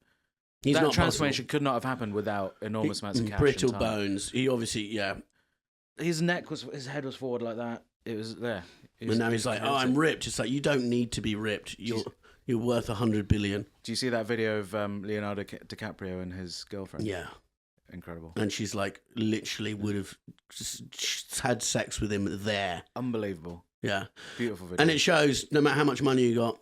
He's that not transformation could not have happened without enormous amounts of cash. Brittle and time. bones. He obviously, His head was forward like that. It was there. And now he's like, "Oh, I'm ripped." It's like you don't need to be ripped. You're worth 100 billion. Do you see that video of Leonardo DiCaprio and his girlfriend? Yeah, incredible. and she's like, literally would have just had sex with him there. Unbelievable. Yeah, Beautiful video. and it shows no matter how much money you got,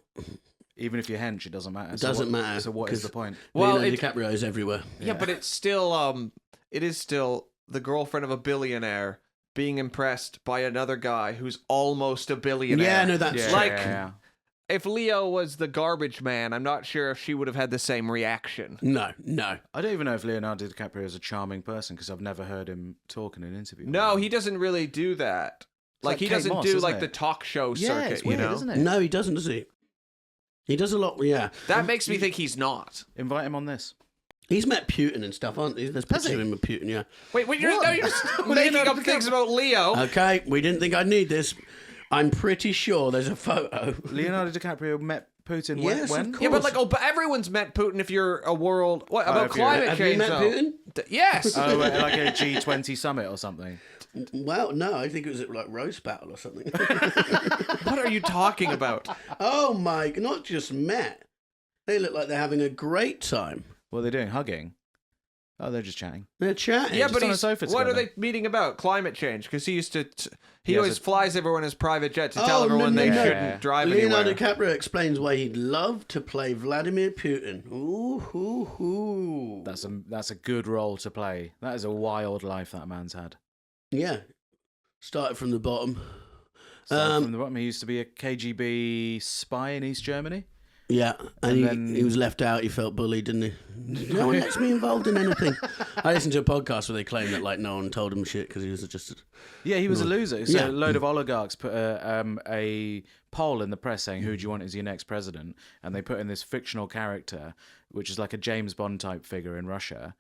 even if you're hench, it doesn't matter. it doesn't matter. So what is the point? Well, Leonardo DiCaprio is everywhere. Yeah, but it's still it is still the girlfriend of a billionaire being impressed by another guy who's almost a billionaire. Yeah, no, that's Yeah, like yeah. if Leo was the garbage man, I'm not sure if she would have had the same reaction. No. I don't even know if Leonardo DiCaprio is a charming person because I've never heard him talk in an interview. No, he doesn't really do that. Like he Kate doesn't Moss, do isn't like it? the talk show Yeah, circuit, it's weird, you know. isn't it? No, he doesn't, does he? He does a lot. Yeah, That makes me think he's not. Invite him on this. he's met Putin and stuff, aren't he? There's pictures of him with Putin. Yeah. Wait, you're just making up things about Leo. Okay, we didn't think I'd need this. I'm pretty sure there's a photo. Leonardo DiCaprio met Putin Yes, when? of course. Yeah, but like, but everyone's met Putin. If you're a world, what about if you're- climate Have change? you met though? Putin? Yes. Oh, like a G20 summit or something. Well, no, I think it was at like roast battle or something. What are you talking about? Oh my! Not just met. They look like they're having a great time. What are they doing? Hugging? Oh, they're just chatting. They're chatting. Yeah, Just but on a he's, sofa what are together. they meeting about? Climate change? Because he used to. He He has always a- flies everyone in his private jet to Oh, tell everyone no, they no. shouldn't drive Leonardo anywhere. DiCaprio explains why he'd love to play Vladimir Putin. Ooh, hoo, hoo. That's a good role to play. That is a wild life that man's had. Yeah. Started from the bottom. Started from the bottom, he used to be a KGB spy in East Germany. Yeah, and then- he was left out. He felt bullied, didn't he? No one gets me involved in anything. I listened to a podcast where they claim that like no one told him shit because he was just. Yeah, he was a loser. So Yeah. a load of oligarchs put a poll in the press saying, who do you want as your next president? And they put in this fictional character, which is like a James Bond type figure in Russia,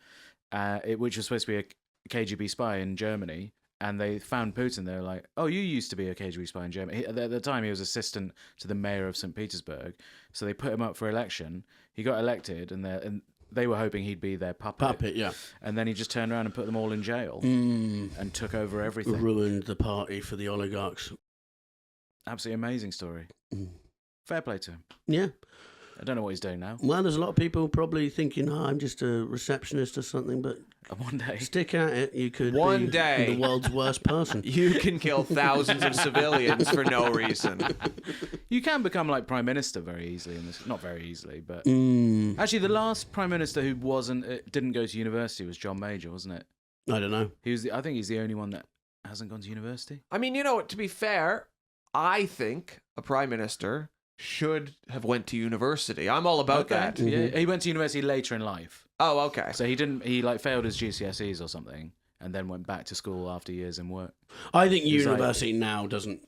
which was supposed to be a KGB spy in Germany. And they found Putin. They were like, "Oh, you used to be a KGB spy in Germany." At the time, he was assistant to the mayor of St. Petersburg. So they put him up for election. He got elected, and they were hoping he'd be their puppet. Yeah. And then he just turned around and put them all in jail and took over everything. Ruined the party for the oligarchs. Absolutely amazing story. Fair play to him. Yeah. I don't know what he's doing now. Well, there's a lot of people probably thinking, "Oh, I'm just a receptionist or something," but One day. stick at it. You could One be day. the world's worst person. You can kill thousands of civilians for no reason. You can become like prime minister very easily in this. Not very easily, but Mm, actually, the last prime minister who didn't go to university was John Major, wasn't it? I don't know. I think he's the only one that hasn't gone to university. I mean, you know, to be fair, I think a prime minister should have went to university. I'm all about that. Yeah, he went to university later in life, Oh, okay. so he didn't. He like failed his GCSEs or something, and then went back to school after years in work. I think He's like- university now doesn't.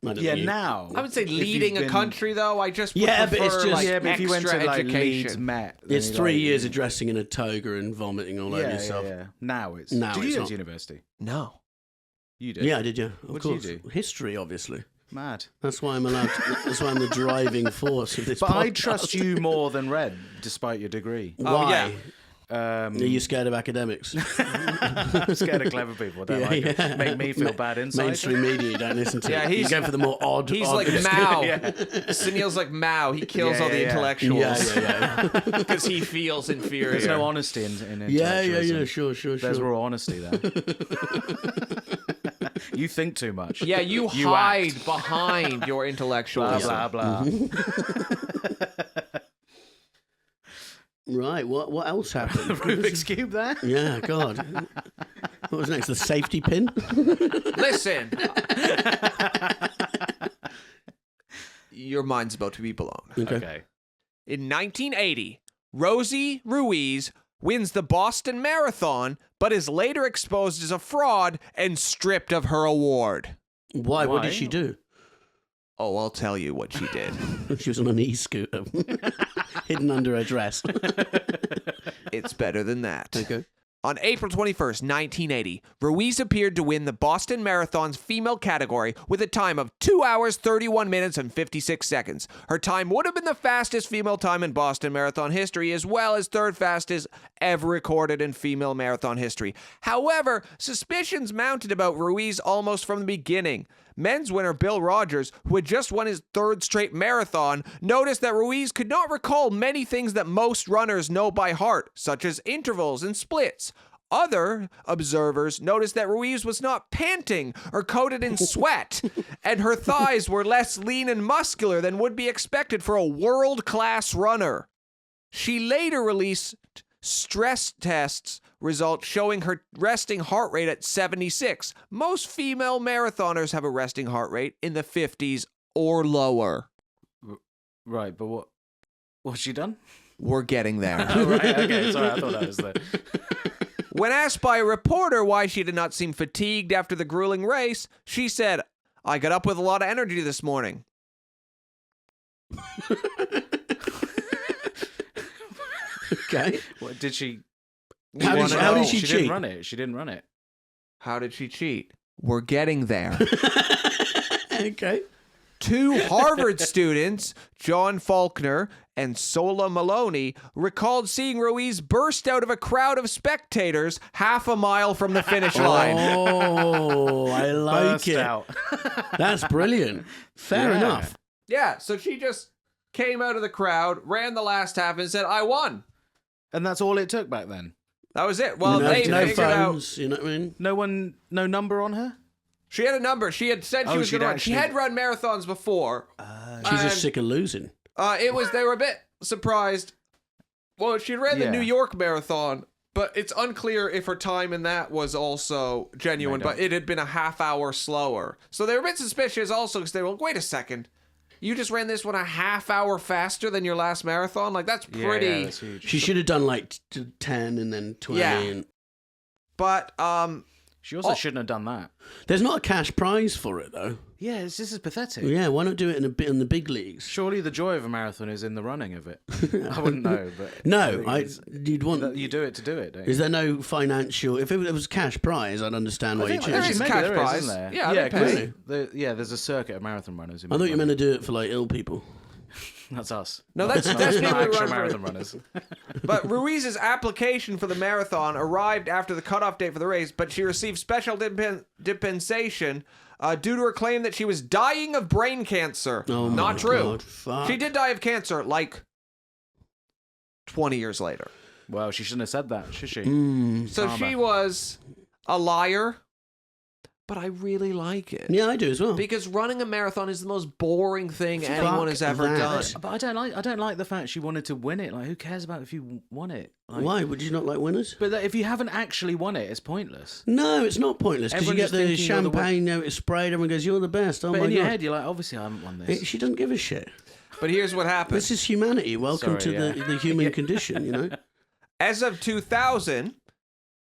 I don't Yeah, think you- now I would say if you've leading a been- country, though, I just would Yeah, but prefer, it's just- like, Yeah, but if you went to extra like Leeds education. Met, then It's you're 3 like- years of dressing in a toga and vomiting all over Yeah, yourself. yeah. Now it's. Now Did you it's go not. to university? No. You did. Yeah, I did. Yeah, of What did you course. do? History, obviously. Mad. That's why I'm allowed. That's why I'm the driving force of this. But I podcast. trust you more than Red, despite your degree. Why? Oh, yeah. Are you scared of academics? I'm scared of clever people. Don't like it. Make me feel bad inside. Mainstream media, you don't listen to. Yeah, you he's- go for the more odd. He's odd like bits. Mao. Yeah. Sunil's like Mao. He kills Yeah, all the yeah, yeah. intellectuals Yeah. because he feels inferior. There's no honesty in Yeah, intellectualism. sure. There's raw honesty there. You think too much. Yeah, you hide behind your Blah, intellectualism. blah, blah. Right. What else happened? Rubik's Cube there? Yeah. God. What was next? The safety pin. Listen. Your mind's about to be blown. Okay. In 1980, Rosie Ruiz wins the Boston Marathon, but is later exposed as a fraud and stripped of her award. Why? What Why? did she do? Oh, I'll tell you what she did. She was on an e-scooter, hidden under her dress. It's better than that. Okay. On April 21st, 1980, Ruiz appeared to win the Boston Marathon's female category with a time of 2 hours, 31 minutes, and 56 seconds. Her time would have been the fastest female time in Boston Marathon history, as well as third fastest ever recorded in female marathon history. However, suspicions mounted about Ruiz almost from the beginning. Men's winner Bill Rogers, who had just won his third straight marathon, noticed that Ruiz could not recall many things that most runners know by heart, such as intervals and splits. Other observers noticed that Ruiz was not panting or coated in sweat, and her thighs were less lean and muscular than would be expected for a world-class runner. She later released stress tests results showing her resting heart rate at 76. Most female marathoners have a resting heart rate in the 50s or lower. Right, but what's she done? We're getting there. Oh, right, okay, sorry, I thought that was the... When asked by a reporter why she did not seem fatigued after the grueling race, she said, "I got up with a lot of energy this morning." Okay. What, did she... How did she She cheat? didn't run it. She didn't run it. How did she cheat? We're getting there. Okay. Two Harvard students, John Faulkner and Sola Maloney, recalled seeing Ruiz burst out of a crowd of spectators half a mile from the finish line. Oh, I like Burst it. out. That's brilliant. Fair Yeah. enough. Yeah, so she just came out of the crowd, ran the last half, and said, "I won." And that's all it took back then? That was it. Well, no, they no figured out phones, you know what I mean? No number on her? she had a number. She had said she Oh, was going she'd to run. She actually- had run marathons before. She's just And- sick of losing. They were a bit surprised. Well, she ran the Yeah. New York Marathon, but it's unclear if her time in that was also genuine, Made but up. it had been a half hour slower. So they were a bit suspicious also because they were like, wait a second. You just ran this one a half hour faster than your last marathon? Like, that's pretty... Yeah, that's huge. She should have done like 10 and then 20. Yeah. And... But, She also shouldn't have done that. There's not a cash prize for it, though. Yeah, this is pathetic. Yeah, why not do it in the big leagues? Surely the joy of a marathon is in the running of it. I wouldn't know, but... No, think it's- you'd want... You do it to do it, don't you? Is there no financial... If it was cash prize, I'd understand why you think choose there it. is Maybe cash there is, prize. isn't there? Yeah, yeah, they 'cause pay. there's a circuit of marathon runners. I thought you meant to do it for like ill people. That's us. No, that's not people who actual run for- marathon runners. But Ruiz's application for the marathon arrived after the cutoff date for the race, but she received special dispensation due to her claim that she was dying of brain cancer. Oh, Not my true. God, fuck. She did die of cancer like 20 years later. Well, she shouldn't have said that, should she? So Karma. she was a liar, but I really like it. Yeah, I do as well. Because running a marathon is the most boring thing anyone has ever that. done. But I don't like the fact she wanted to win it. Like, who cares about if you won it? Like, Why? Would you not like winners? But if you haven't actually won it, it's pointless. No, it's not pointless because you Everyone's get just the thinking you're the one- champagne, it's sprayed, everyone goes, "You're the best." Oh But my in God. your head, you're like, obviously I haven't won this. She doesn't give a shit. But here's what happened. This is humanity. Welcome Sorry, to yeah. the human condition, you know? As of 2000,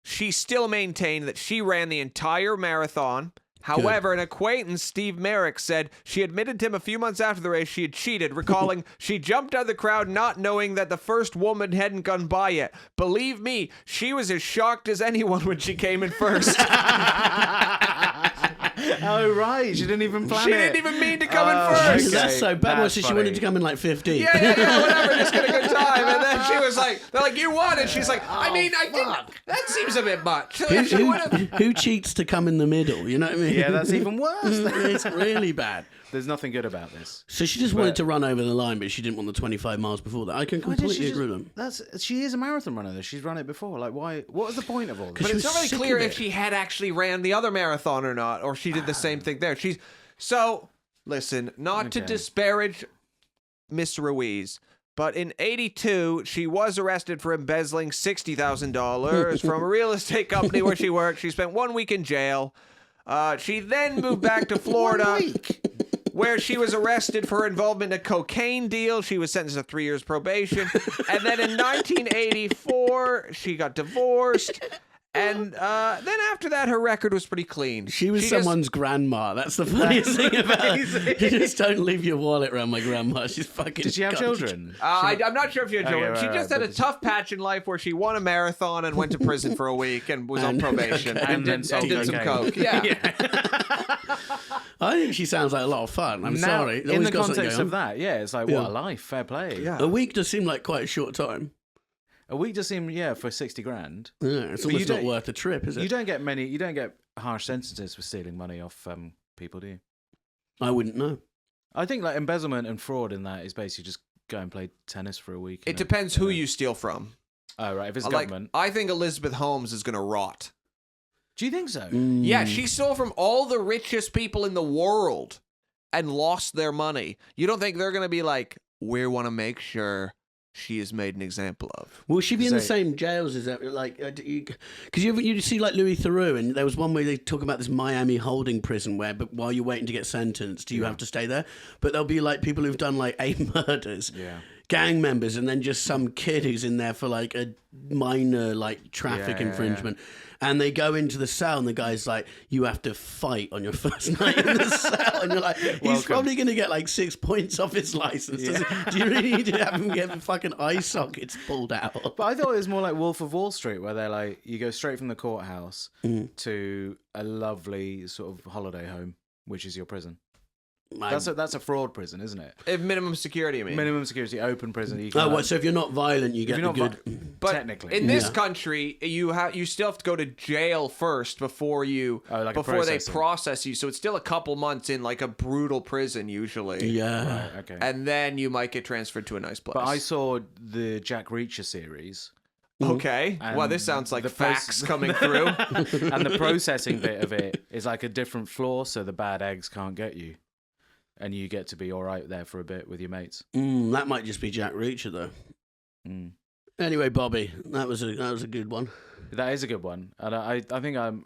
she still maintained that she ran the entire marathon. However, an acquaintance, Steve Merrick, said she admitted to him a few months after the race she had cheated, recalling she jumped out of the crowd not knowing that the first woman hadn't gone by yet. Believe me, she was as shocked as anyone when she came in first. Oh, right. She didn't even plan She it. didn't even mean to come in Okay. first. That's so bad. That's She wanted funny. to come in like 15. Yeah, whatever, just get a good time. And then she was like, they're like, you won. And she's like, I mean, I didn't, that seems a bit much. She would've- Who cheats to come in the middle? You know what I mean? Yeah, that's even worse. It's really bad. There's nothing good about this. So she just wanted to run over the line, but she didn't want the 25 miles before that. I can Why did completely she just- agree with them. She is a marathon runner, though. She's run it before. Like, why? What was the point of all this? But But she it's was not really sick clear of if it. she had actually ran the other marathon or not, or she did the same thing there. So, listen, not to Okay. disparage Miss Ruiz, but in '82 she was arrested for embezzling $60,000 from a real estate company where she worked. She spent 1 week in jail. She then moved back to Florida, where she was arrested for her involvement in a cocaine deal. She was sentenced to 3 years probation. And then in 1984, she got divorced. And then after that, her record was pretty clean. She was someone's grandma. That's the funniest thing about it. You just don't leave your wallet around my grandma. She's fucking... Did she have children? I'm not sure if she had children. Okay, She just had a tough patch in life where she won a marathon and went to prison for a week and was on probation and did some coke. Yeah. I think she sounds like a lot of fun. I'm Now, sorry. in the context of that, it's like, what a life. Fair play. Yeah. A week does seem like quite a short time. A week does seem, for 60 grand. Yeah, it's almost not worth the trip, is it? You don't get harsh sentences for stealing money off people, do you? I wouldn't know. I think like embezzlement and fraud in that is basically just go and play tennis for a week. It depends who you steal from. Oh, right. If it's government. I think Elizabeth Holmes is going to rot. Do you think so? Yeah, she stole from all the richest people in the world and lost their money. You don't think they're going to be like, we want to make sure she is made an example of? Will she be in the same jails as that? Like, because you see like Louis Theroux, and there was one where they talk about this Miami holding prison where, but while you're waiting to get sentenced, do you have to stay there? But there'll be like people who've done like 8 murders, gang members, and then just some kid who's in there for like a minor like traffic infringement. And they go into the cell, and the guy's like, you have to fight on your first night in the cell. And you're like, he's probably going to get like 6 points off his license. Do you really need to have him get fucking eye sockets pulled out? But I thought it was more like Wolf of Wall Street, where they're like, you go straight from the courthouse to a lovely sort of holiday home, which is your prison. That's a fraud prison, isn't it? Minimum security, you mean? Minimum security, open prison. You can, so if you're not violent, you get the good... But technically. in this country, you still have to go to jail first before they process you. So it's still a couple months in like a brutal prison usually. Yeah. Right, okay. And then you might get transferred to a nice place. But I saw the Jack Reacher series. Okay. Well, this sounds like facts coming through. And the processing bit of it is like a different floor, so the bad eggs can't get you. And you get to be all right there for a bit with your mates. That might just be Jack Reacher, though. Anyway, Bobby, that was a good one. That is a good one. And I think I've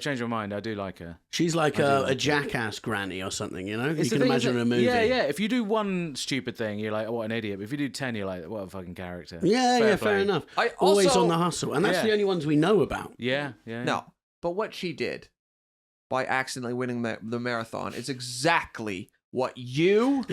changed my mind. I do like her. She's like a jackass granny or something, you know? You can imagine her in a movie. Yeah. If you do one stupid thing, you're like, oh, what an idiot. But if you do 10, you're like, what a fucking character. Fair enough. Always on the hustle. And that's the only ones we know about. Yeah. No, but what she did by accidentally winning the marathon is exactly what you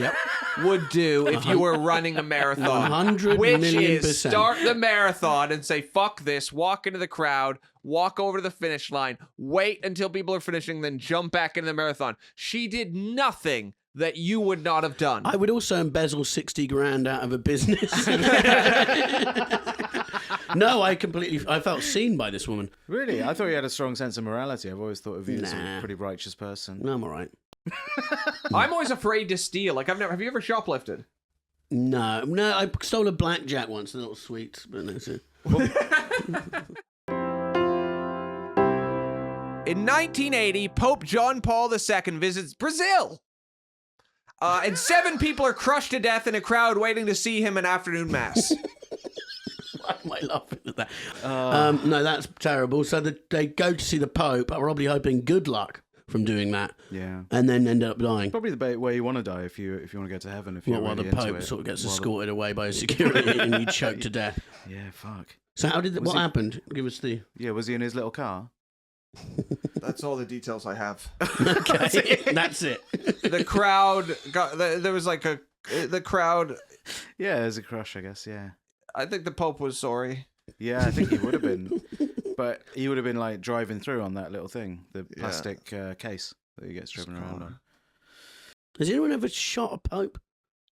would do if you were running a marathon. 100 which million is %. start the marathon and say, fuck this, walk into the crowd, walk over to the finish line, wait until people are finishing, then jump back into the marathon. She did nothing that you would not have done. I would also embezzle 60 grand out of a business. No, I felt seen by this woman. Really? I thought you had a strong sense of morality. I've always thought of you as a pretty righteous person. No, I'm all right. I'm always afraid to steal. Like, have you ever shoplifted? No, I stole a blackjack once, a little sweet, but that's it. In 1980, Pope John Paul II visits Brazil. And 7 people are crushed to death in a crowd waiting to see him in afternoon mass. Why am I laughing at that? No, that's terrible. So they go to see the Pope, probably hoping good luck from doing that. Yeah. And then end up dying. Probably the way you want to die if you want to go to heaven. If you're while really the Pope into it. sort of gets escorted away by security and you choke to death. Yeah, fuck. So what happened? Give us the... Yeah, was he in his little car? That's all the details I have. Okay, that's it. The crowd there was like the crowd. Yeah, there's a crush, I guess. Yeah. I think the Pope was sorry. Yeah, I think he would have been, but he would have been like driving through on that little thing, the plastic case that he gets driven around on. Has anyone ever shot a Pope?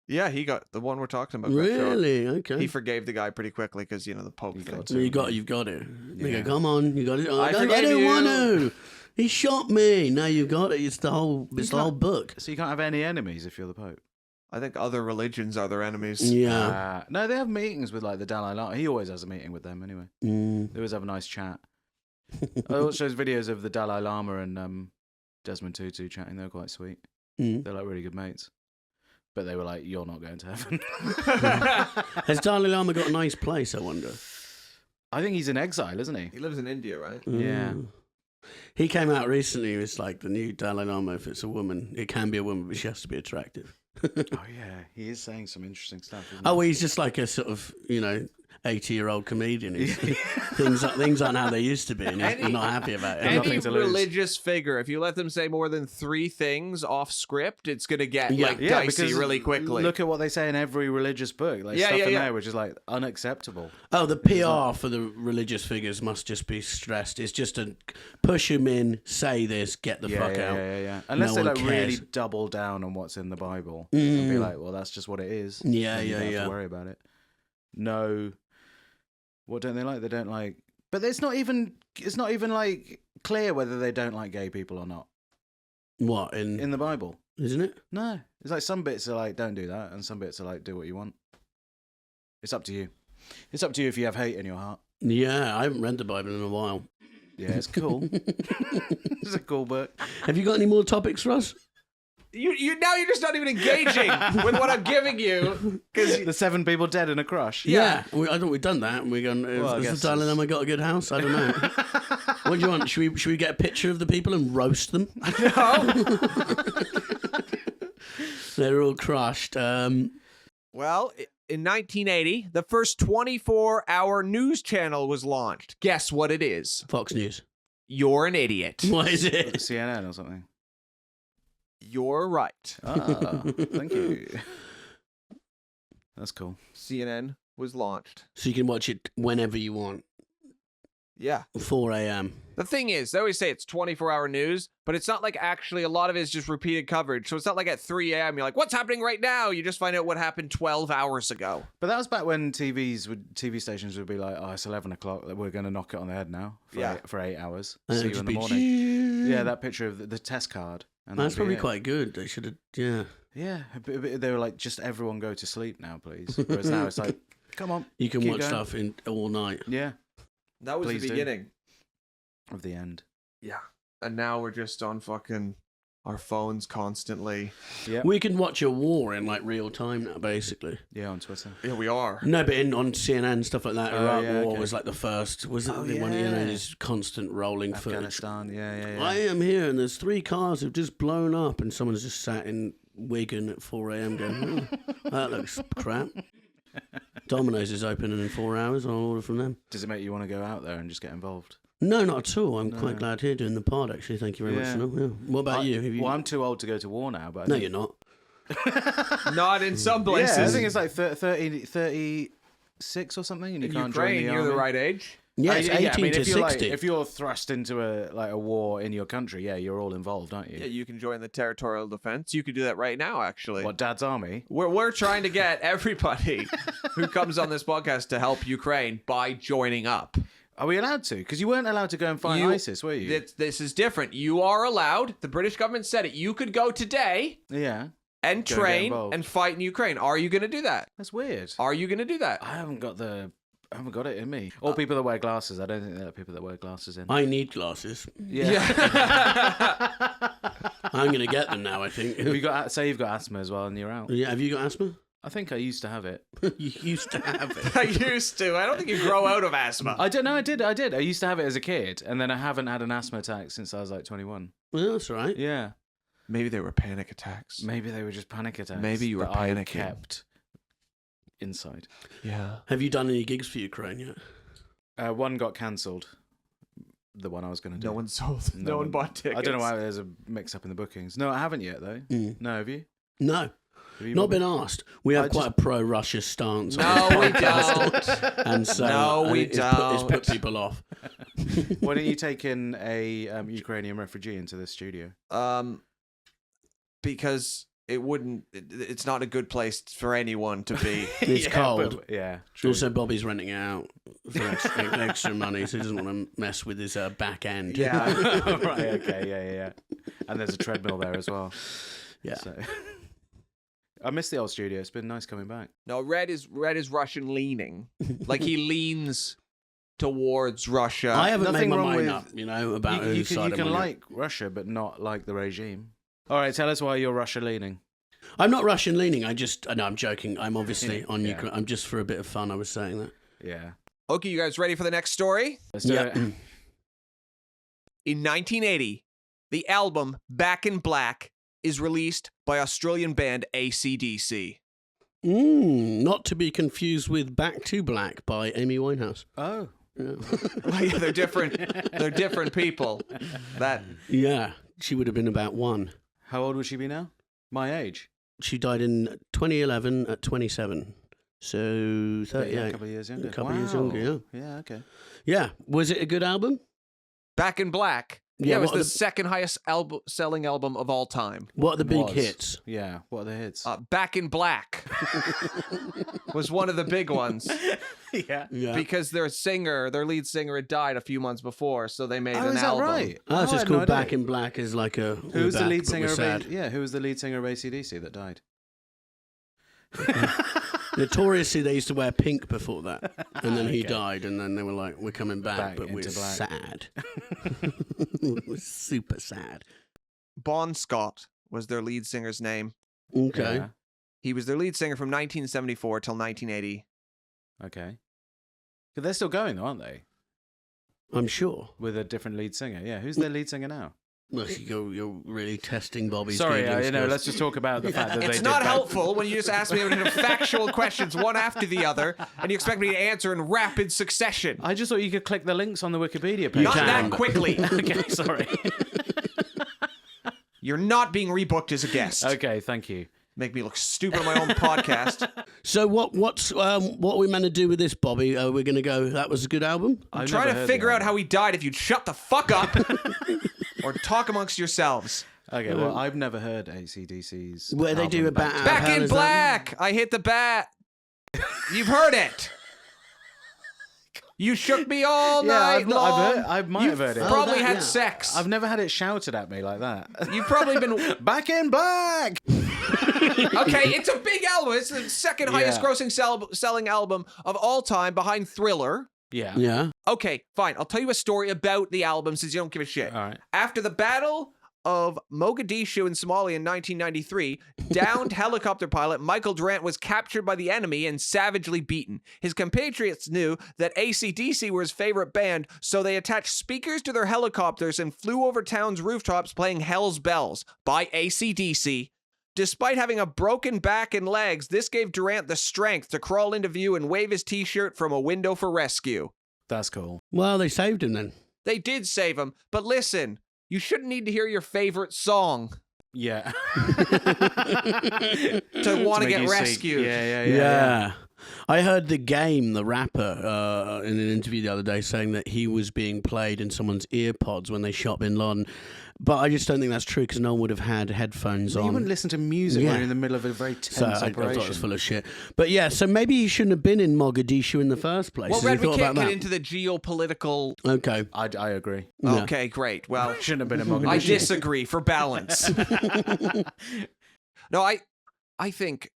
Yeah, he got the one we're talking about. Really? Okay. He forgave the guy pretty quickly because the Pope thing. You've got it. Yeah. They go, come on, you got it. Oh, I forgave don't you. want to. He shot me. No, you've got it. It's the whole book. So you can't have any enemies if you're the Pope. I think other religions are their enemies. Yeah. No, they have meetings with like the Dalai Lama. He always has a meeting with them anyway. They always have a nice chat. I always shows videos of the Dalai Lama and Desmond Tutu chatting. They're quite sweet. They're like really good mates. But they were like, you're not going to heaven. Has Dalai Lama got a nice place, I wonder? I think he's in exile, isn't he? He lives in India, right? Yeah. He came out recently. It's like the new Dalai Lama. If it's a woman, it can be a woman, but she has to be attractive. Oh, yeah. He is saying some interesting stuff, isn't he? Oh, well, he's just like a sort of, 80-year-old comedian. Things aren't how they used to be, and he's not happy about it. Any Nothing to lose. religious figure, if you let them say more than 3 things off script, it's going to get Yeah. like Yeah, dicey because really quickly. Look at what they say in every religious book. Like stuff in there which is like unacceptable. Oh, the PR for the religious figures must just be stressed. It's just a push them in, say this, get the fuck out. Yeah. Unless No they one like really cares. double down on what's in the Bible and be like, well, that's just what it is. Yeah, And you don't have yeah. to worry about it. No. What don't they like? They don't like. But it's not even like clear whether they don't like gay people or not What in the Bible. isn't it? No, it's like some bits are like don't do that, and some bits are like do what you want. It's up to you. It's up to you if you have hate in your heart. Yeah, I haven't read the Bible in a while. Yeah, it's cool. It's a cool book. Have you got any more topics for us? You now you're just not even engaging with what I'm giving you because The 7 people dead in a crush. Yeah, I thought we'd done that, and we're going. Well, I Is guess the darling it's- Emma got a good house? I don't know. What do you want? Should we get a picture of the people and roast them? They're all crushed. Well, in 1980, the first 24-hour news channel was launched. Guess what it is? Fox News. You're an idiot. What is it? CNN or something. You're right. Ah, thank you. That's cool. CNN was launched. So you can watch it whenever you want. Yeah. 4 a.m. The thing is, they always say it's 24-hour news, but it's not like actually a lot of it is just repeated coverage. So it's not like at 3 a.m. you're like, what's happening right now? You just find out what happened 12 hours ago. But that was back when TV stations would be like, oh, it's 11 o'clock. We're going to knock it on the head now for 8 hours. And See it'd you in just the be morning. Yeah, that picture of the test card. And That's that'd be probably it. quite good. They should have. Yeah. Yeah, they were like, just everyone go to sleep now, please. Whereas now it's like, come on. You can keep watch going. stuff in all night. Yeah, That was Please the do. beginning. of the end. Yeah. And now we're just on fucking our phones constantly. Yeah, We can watch a war in like real time now, basically. yeah, on Twitter. Yeah, we are. No, but on CNN stuff like that, Oh, Iraq yeah, War okay. was like the first. Was it Oh, the one? You know, yeah. this constant rolling footage. Afghanistan, yeah. I am here, and there's 3 cars have just blown up, and someone's just sat in Wigan at 4 a.m. going, oh, that looks crap. Domino's is opening in 4 hours. I'll order from them. Does it make you want to go out there and just get involved? No, not at all. I'm quite glad here doing the pod, actually. Thank you very much, Yeah. Sunil. Yeah. What about you? Have you? Well, I'm too old to go to war now, but I No, think- you're not. Not in some places. Yeah, I think it's like 36 or something, and you in can't join Ukraine, the you're the army. right age. Yeah, it's 18 I mean, to if you're 60. if you're thrust into a war in your country, yeah, you're all involved, aren't you? Yeah, you can join the territorial defense. You could do that right now, actually. What, Dad's army? We're trying to get everybody who comes on this podcast to help Ukraine by joining up. Are we allowed to? Because you weren't allowed to go and fight ISIS, were you? This is different. You are allowed. The British government said it. You could go today Yeah, and Go get train involved. and fight in Ukraine. Are you going to do that? that's weird. Are you going to do that? I haven't got it in me. Or people that wear glasses. I don't think there are people that wear glasses in. I need glasses. Yeah. I'm going to get them now, I think. Have you got? Say you've got asthma as well, and you're out. Yeah, have you got asthma? I think I used to have it. You used to have it. I used to. I don't think you grow out of asthma. I don't know. I did. I used to have it as a kid, and then I haven't had an asthma attack since I was like 21. Well, that's all right. Yeah. Maybe they were panic attacks. Maybe they were just panic attacks. Maybe you were that I panicking. kept inside. Yeah. Have you done any gigs for Ukraine yet? One got cancelled. The one I was going to do. No one sold. No one bought tickets. I don't know why there's a mix-up in the bookings. No, I haven't yet though. No, have you? No. Have you Not been? been asked. We have quite a pro-Russia stance. on No, this we podcast, don't. And so No, we it's don't. put people off. Why don't you take in a Ukrainian refugee into the studio? Because it wouldn't. It's not a good place for anyone to be. It's cold. But, yeah, true. Also, Bobby's renting it out for extra money, so he doesn't want to mess with his back end. Yeah. Right. Okay. Yeah. And there's a treadmill there as well. Yeah. So. I miss the old studio. It's been nice coming back. No, Red is Russian leaning. Like he leans towards Russia. I haven't Nothing made my wrong mind with- up, about You whose can, side you I'm can on. like Russia, but not like the regime. All right, tell us why you're Russia leaning. I'm not Russian leaning. No, I'm joking. I'm obviously on Yeah. Ukraine. I'm just for a bit of fun. I was saying that. Yeah. Okay, you guys ready for the next story? Let's do it. In 1980, the album Back in Black is released by Australian band AC/DC. Not to be confused with Back to Black by Amy Winehouse. Oh. Yeah. Well, yeah, they're different. They're different people. Yeah, she would have been about 1. How old would she be now? My age. She died in 2011 at 27. So 38. Yeah, a couple of years younger. A couple of years younger, yeah. Yeah, okay. Yeah. Was it a good album? Back in Black. Yeah, Yeah, it was what the are the- second highest selling album of all time. What are the big Was. hits? Yeah, what are the hits? Back in Black was one of the big ones yeah. Yeah. because their lead singer, had died a few months before, so they made Oh, an is that album. right? Oh, so I it's had called no Back idea. in Black is like a... Who was the lead singer of sad. Who was the lead singer of AC/DC that died? Notoriously, they used to wear pink before that. And then he Okay. died, and then they were like, we're coming back, Back but we're into black. sad. We're super sad. Bon Scott was their lead singer's name. Okay. Yeah, He was their lead singer from 1974 till 1980. okay. But they're still going though, aren't they? I'm sure. With a different lead singer. Yeah, who's their lead singer now? Well, you're really testing Bobby's Sorry, Googling skills. let's just talk about the fact that they It's did not that. helpful when you just ask me factual questions one after the other, and you expect me to answer in rapid succession. I just thought you could click the links on the Wikipedia page. Not can. that quickly. Okay, sorry. You're not being rebooked as a guest. Okay, thank you. Make me look stupid on my own podcast. So what are we meant to do with this, Bobby? We're going to go, that was a good album? I'm trying to figure out how he died if you'd shut the fuck up or talk amongst yourselves. Okay, well, I've never heard AC/DC's. Where they do album a bat- Back- Back How in does that- Black. I hit the bat. You've heard it. You shook me all Yeah, night I've not- long. I've heard- I might have heard it. Probably Oh, that, had yeah. sex. I've never had it shouted at me like that. You've probably been... Back in Black! Okay, it's a big album. It's the second highest Yeah. grossing selling album of all time behind Thriller. Yeah. Yeah. Okay, fine. I'll tell you a story about the album since you don't give a shit. All right. After the Battle of Mogadishu in Somalia in 1993, downed helicopter pilot Michael Durant was captured by the enemy and savagely beaten. His compatriots knew that AC/DC were his favorite band, so they attached speakers to their helicopters and flew over town's rooftops playing Hell's Bells by AC/DC. Despite having a broken back and legs, this gave Durant the strength to crawl into view and wave his t-shirt from a window for rescue. That's cool. Well, they saved him then. They did save him, but listen, you shouldn't need to hear your favorite song Yeah. to want to make get you see- rescued. Yeah. I heard The Game, the rapper, in an interview the other day saying that he was being played in someone's ear pods when they shot Bin Laden. But I just don't think that's true because no one would have had headphones You on. wouldn't listen to music Yeah. when you're in the middle of a very tense So I thought it operation. was full of shit. But yeah, so maybe he shouldn't have been in Mogadishu in the first place. Well, Has he Red, we thought can't about get that? into the geopolitical... Okay. I agree. Yeah. Okay, great. Well, Shouldn't have been a Mogadishu. I disagree for balance. No, I think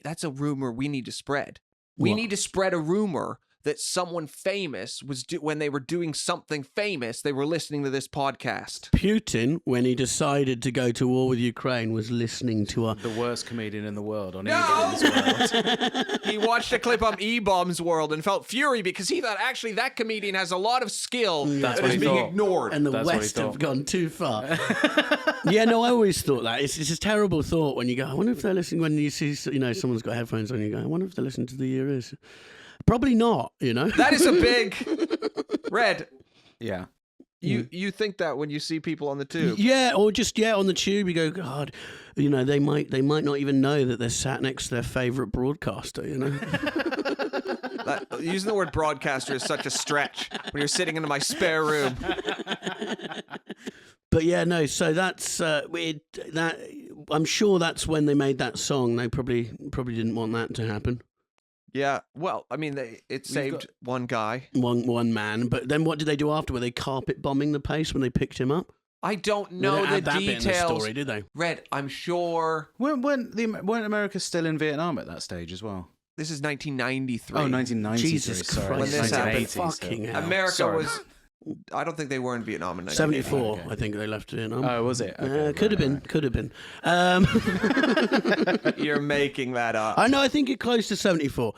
that's a rumor we need to spread. We What? need to spread a rumor that someone famous was when they were doing something famous, they were listening to this podcast. Putin, when he decided to go to war with Ukraine, was listening to a... The worst comedian in the world on No! Eagles World. He watched a clip on E-Bomb's World and felt fury because he thought actually that comedian has a lot of skill That's that what is he being thought. ignored. And the That's what he West have thought. gone too far. Yeah, no, I always thought that. It's a terrible thought when you go, I wonder if they're listening, when you see, someone's got headphones on, you go, I wonder if they're listening to the ear is. Probably not, That is a big... Red, Yeah. you think that when you see people on the tube. Yeah, or just on the tube you go, God, they might not even know that they're sat next to their favourite broadcaster, Using the word broadcaster is such a stretch when you're sitting in my spare room. But yeah, no, so that's that I'm sure that's when they made that song. They probably didn't want that to happen. Yeah, well, I mean, it saved one guy. One man, but then what did they do after? Were they carpet bombing the place when they picked him up? I don't They know didn't the add that bit in the details. story, did they? Red, I'm sure Weren't America still in Vietnam at that stage as well? this is 1993. Oh, 1993. Jesus sorry. Christ! When this happened. 1980s, Fucking still. hell. America Sorry. was... I don't think they were in Vietnam in 74, Okay. I think they left Vietnam. Oh, was it? Okay, Could have been. Could have been. Um, You're making that up. I know. I think it close to 74.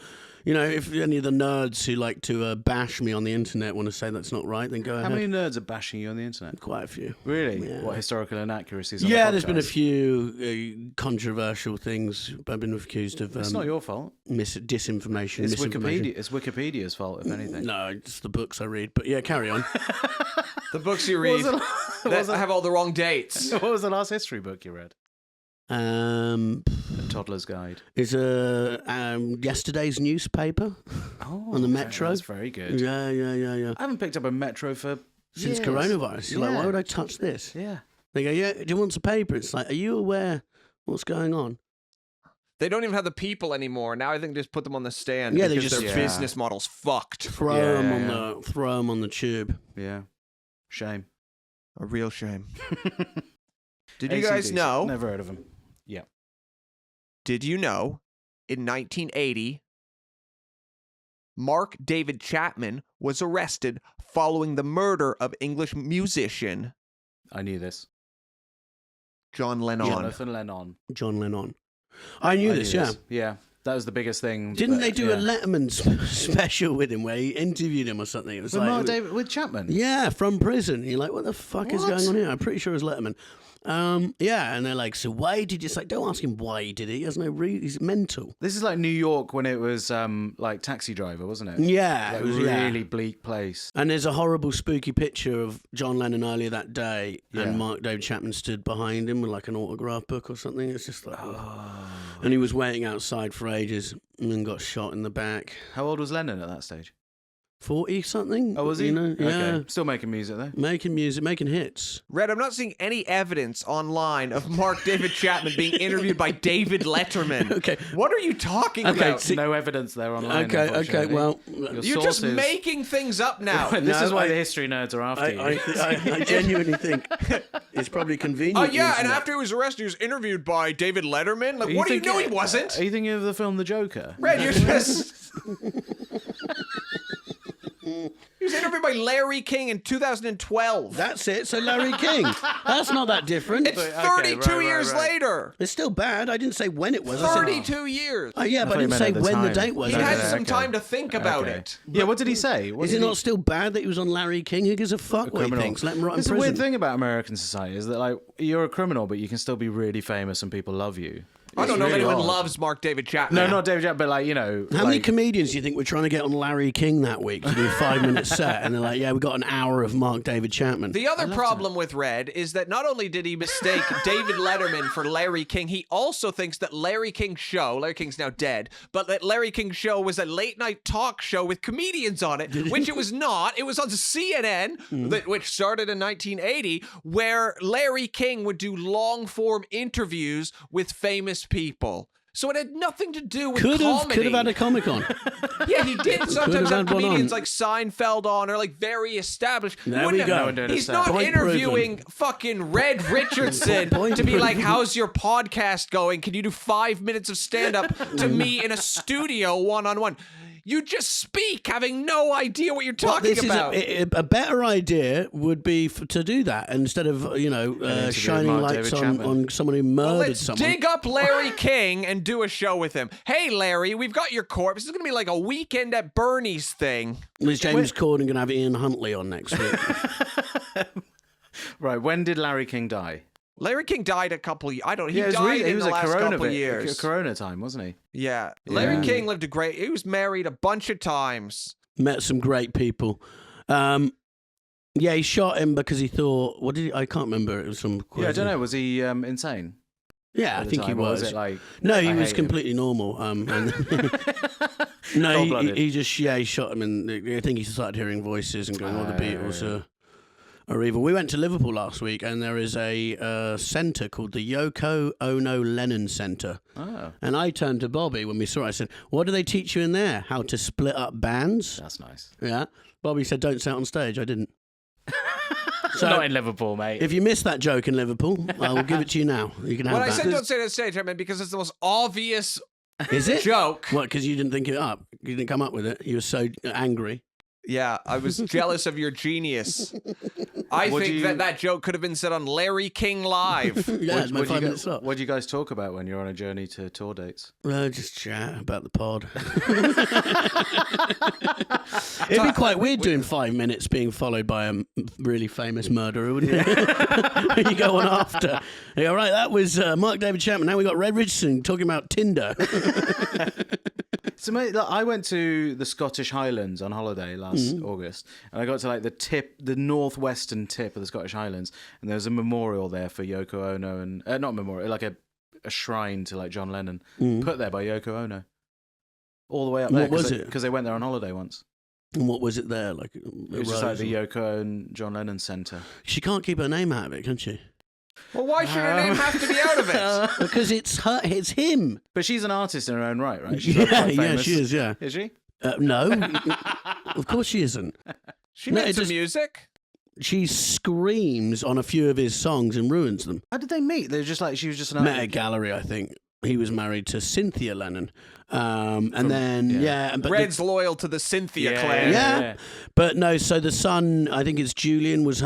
You know, if any of the nerds who like to bash me on the internet want to say that's not right, then go ahead. How many nerds are bashing you on the internet? Quite a few. Really? Yeah. What historical inaccuracies? Yeah, on the there's been a podcast? few controversial things. I've been accused of. It's not your fault. Disinformation. It's misinformation. Wikipedia. It's Wikipedia's fault, if anything. No, it's the books I read. But yeah, carry on. The books you read that have all the wrong dates. What was the last history book you read? A Toddler's Guide. Is yesterday's newspaper on the Metro. That's very good. Yeah. I haven't picked up a Metro for Since years. coronavirus, you're like, why would I touch this? Yeah. They go, yeah. Do you want a paper? It's like, are you aware what's going on? They don't even have the people anymore. Now I think they just put them on the stand. Yeah, they because just- their business model's fucked. Throw them on the tube. Yeah. Shame. A real shame. Did you guys know? Never heard of them. Yeah. Did you know in 1980, Mark David Chapman was arrested following the murder of English musician I knew this. John Lennon? Jonathan Lennon. John Lennon. I knew this, yeah. Yeah. That was the biggest thing. Didn't they do a yeah. Letterman special with him where he interviewed him or something? It was With like, Mark David, with Chapman? yeah, from prison. You're like, what the fuck is What? going on here? I'm pretty sure it was Letterman. Yeah, and they're like, so why did you... It's like, don't ask him why he did it. He has no reason. He's mental. This is like New York when it was like Taxi Driver, wasn't it? Yeah, Like it was really bleak place. And there's a horrible, spooky picture of John Lennon earlier that day, Yeah. and Mark David Chapman stood behind him with like an autograph book or something. It's just like, and he was waiting outside for ages, and then got shot in the back. How old was Lennon at that stage? 40 something. Oh, was he? You know? Yeah, Okay. Still making music though. making music, making hits. Red, I'm not seeing any evidence online of Mark David Chapman being interviewed by David Letterman. Okay. What are you talking Okay, about? see- No evidence there online. Okay, unfortunately. well, Your You're just sources- making things up now. This No, is why I- the history nerds are after you. I genuinely think it's probably convenient. Oh, yeah, using and that. after he was arrested, he was interviewed by David Letterman. Like, what do you know he wasn't? Are you thinking of the film The Joker? Red, you're just... He was interviewed by Larry King in 2012. That's it. So Larry King. That's not that different. It's 32 years later. It's still bad. I didn't say when it was. I said, 32 years. oh, yeah, but I thought you didn't meant say at the when the time. date was. He Okay, had okay. some time to think about Okay. it. Yeah, what did he say? Is it not still bad that he was on Larry King? Who gives a fuck what he criminal? thinks? Let him rot in It's a prison. weird thing about American society is that like you're a criminal, but you can still be really famous and people love you. I don't It's know if really anyone odd. loves Mark David Chapman. No, not David Chapman, but like, you know. How many like- comedians do you think were trying to get on Larry King that week to do a 5-minute set? And they're like, yeah, we got an hour of Mark David Chapman. The other problem with Red is that not only did he mistake David Letterman for Larry King, he also thinks that Larry King's now dead, but that Larry King's show was a late night talk show with comedians on it, which it was not. It was on CNN, which started in 1980, where Larry King would do long form interviews with famous people. So it had nothing to do with comedy. Could have had a comic on. Yeah, he did sometimes have had one comedians on. like Seinfeld on or like very established. There Wouldn't we go. have- No one doing He's a not set. Point interviewing fucking Red Richardson Point to be like, proven. how's your podcast going? Can you do 5 minutes of stand-up to me in a studio one-on-one? You just speak having no idea what you're talking about. A better idea would be to do that instead of, interview shining Mark lights David Chapman. on someone who murdered Let's someone. dig up Larry King and do a show with him. Hey, Larry, we've got your corpse. This is going to be like a Weekend at Bernie's thing. Is James Corden going to have Ian Huntley on next week? Right, when did Larry King die? Larry King died a couple. He it was died in he was the a last corona couple bit- years. Corona time, wasn't he? Yeah, Larry Yeah. King lived a great. He was married a bunch of times. Met some great people. Yeah, he shot him because he thought. What did he, I can't remember. It was some. Yeah, I don't know. Was he insane? Yeah, I at the think he time, or was. it like No, he I was hate him? completely normal. And no, Cold-blooded. he just he shot him, and I think he started hearing voices and going, "Oh, the Beatles are evil." We went to Liverpool last week, and there is a centre called the Yoko Ono Lennon Centre. Oh, And I turned to Bobby when we saw it. I said, "What do they teach you in there? How to split up bands?" that's nice. Yeah. Bobby said, "Don't say it on stage." I didn't. So Not in Liverpool, mate. if you missed that joke in Liverpool, I will give it to you now. You can have When I that. said don't say it on stage, I meant because it's the most obvious Is it? joke. What? Because you didn't think it up. You didn't come up with it. You were so angry. Yeah, I was jealous of your genius. I think that joke could have been said on Larry King Live. Yeah, it's my 5 minutes slot. What do you guys talk about when you're on a journey to tour dates? Just chat about the pod. It'd be quite weird doing 5 minutes being followed by a really famous murderer, wouldn't it? You go on after. You go, right, that was Mark David Chapman. Now we got Red Richardson talking about Tinder. So, mate, look, I went to the Scottish Highlands on holiday last August, and I got to like the northwestern tip of the Scottish Highlands, and there was a memorial there for Yoko Ono, and not a memorial, like a shrine to like John Lennon, put there by Yoko Ono, all the way up there. What was it? Because they went there on holiday once. And what was it there? Like it was just like the Yoko and John Lennon Centre. She can't keep her name out of it, can she? Well, why should her name have to be out of it? Because it's her, it's him. But she's an artist in her own right, right? She's Yeah, quite famous. she is. Yeah, Is she? no, of course she isn't. She made some music. She screams on a few of his songs and ruins them. How did they meet? They're just like she was just an Met at a artist. gallery, I think. He was married to Cynthia Lennon, and then but Red's loyal to the Cynthia Yeah, clan. yeah. But no. So the son, I think it's Julian, was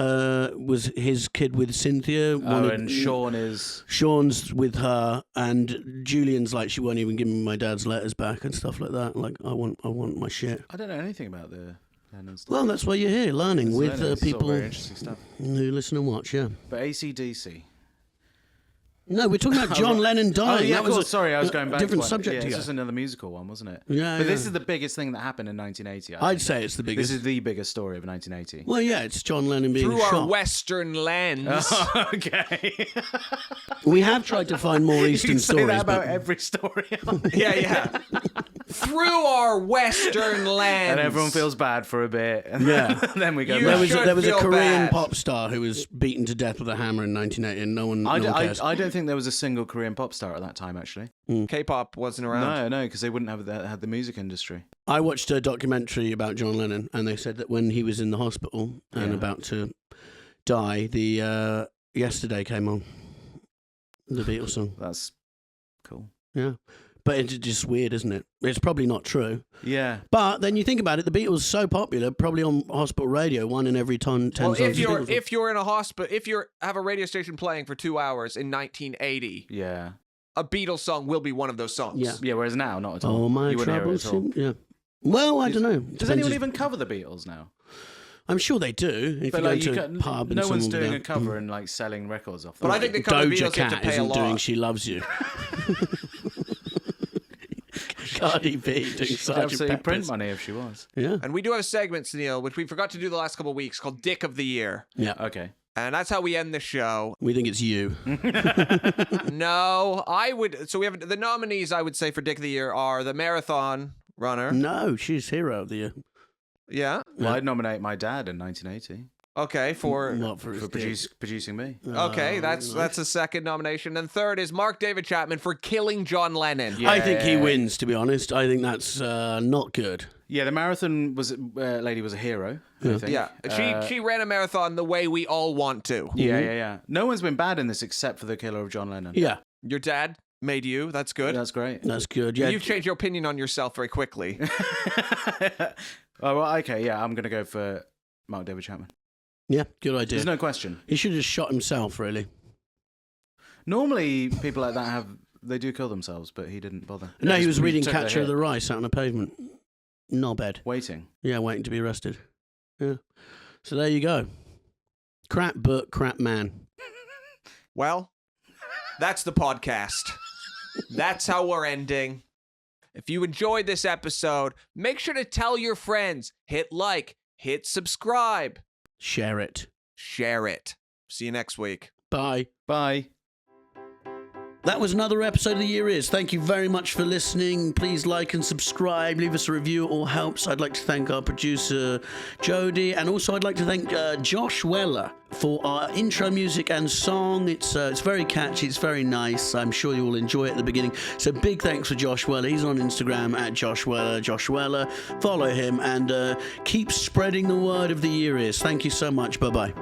his kid with Cynthia. And Sean's with her, and Julian's like, she won't even give me my dad's letters back and stuff like that. Like, I want my shit. I don't know anything about the Lennon stuff. Well, that's why you're here, learning with It's all people very interesting stuff. who listen and watch. Yeah. But AC/DC. No, we're talking about John Lennon dying. Oh, yeah, that of was course. Sorry, I was going back different to subject. Yeah, here. it's just another musical one, wasn't it? Yeah, But this yeah. is the biggest thing that happened in 1980. I'd say it's the biggest. This is the biggest story of 1980. Well, yeah, it's John Lennon being Through shot. our Western lens. Okay. We have tried to find more You Eastern can say stories, that about but every story. Yeah. Through our Western lens. And everyone feels bad for a bit. And Yeah. then we go You back. should there was a feel Korean bad. pop star who was beaten to death with a hammer in 1980, and no one cares. I don't think there was a single Korean pop star at that time, actually. K-pop wasn't around. No, because they wouldn't have had the music industry. I watched a documentary about John Lennon, and they said that when he was in the hospital and about to die, the Yesterday came on, the Beatles song. That's cool. Yeah. But it's just weird, isn't it? It's probably not true. Yeah. But then you think about it, the Beatles are so popular, probably on hospital radio, one in every 10 Well, songs. if you're in a hospital, if you have a radio station playing for 2 hours in 1980, Yeah. a Beatles song will be one of those songs. Yeah. Yeah, whereas now, not at all. Oh, my you wouldn't hear it troubles. at all. Yeah. Well, I don't know. Does anyone even cover the Beatles now? I'm sure they do. If But you like, go to a pub and no one's someone will doing be a there. cover and like selling records off. But I think they cover the Doja Beatles have to Cat pay a isn't doing lot. She Loves You. Cardi B doing She'd Sergeant absolutely Pepper's. print money if she was. Yeah. And we do have a segment, Sunil, which we forgot to do the last couple of weeks, called Dick of the Year. Yeah. Okay. And that's how we end the show. We think it's you. No, I would. So we have the nominees, I would say, for Dick of the Year are the marathon runner. No, she's hero of the year. Yeah. Well, I'd nominate my dad in 1980 Okay. For Not for his dick. producing me. okay, that's a second nomination. And third is Mark David Chapman for killing John Lennon. Yeah. I think he wins, to be honest. I think that's not good. Yeah, the marathon lady was a hero. I think. Yeah. She ran a marathon the way we all want to. Yeah. No one's been bad in this except for the killer of John Lennon. Yeah, Your dad made you. That's good. That's great. that's good. Yeah, You've changed your opinion on yourself very quickly. Oh, well, okay, yeah, I'm going to go for Mark David Chapman. yeah, good idea. There's no question. He should have just shot himself, really. Normally, people like that they do kill themselves, but he didn't bother. No, he Just was reading took the Catcher of hit. the Rye, sat on a pavement. Knobhead. Waiting. Yeah, waiting to be arrested. Yeah. So there you go. Crap book, crap man. Well, that's the podcast. That's how we're ending. If you enjoyed this episode, make sure to tell your friends. Hit like, hit subscribe, Share it. share it. See you next week. Bye. Bye. That was another episode of The Year Is. Thank you very much for listening. Please like and subscribe. Leave us a review. It all helps. I'd like to thank our producer, Jody. And also I'd like to thank Josh Weller for our intro music and song. It's very catchy. It's very nice. I'm sure you will enjoy it at the beginning. So big thanks for Josh Weller. He's on Instagram at Josh Weller. Josh Weller. Follow him and keep spreading the word of The Year Is. Thank you so much. Bye-bye.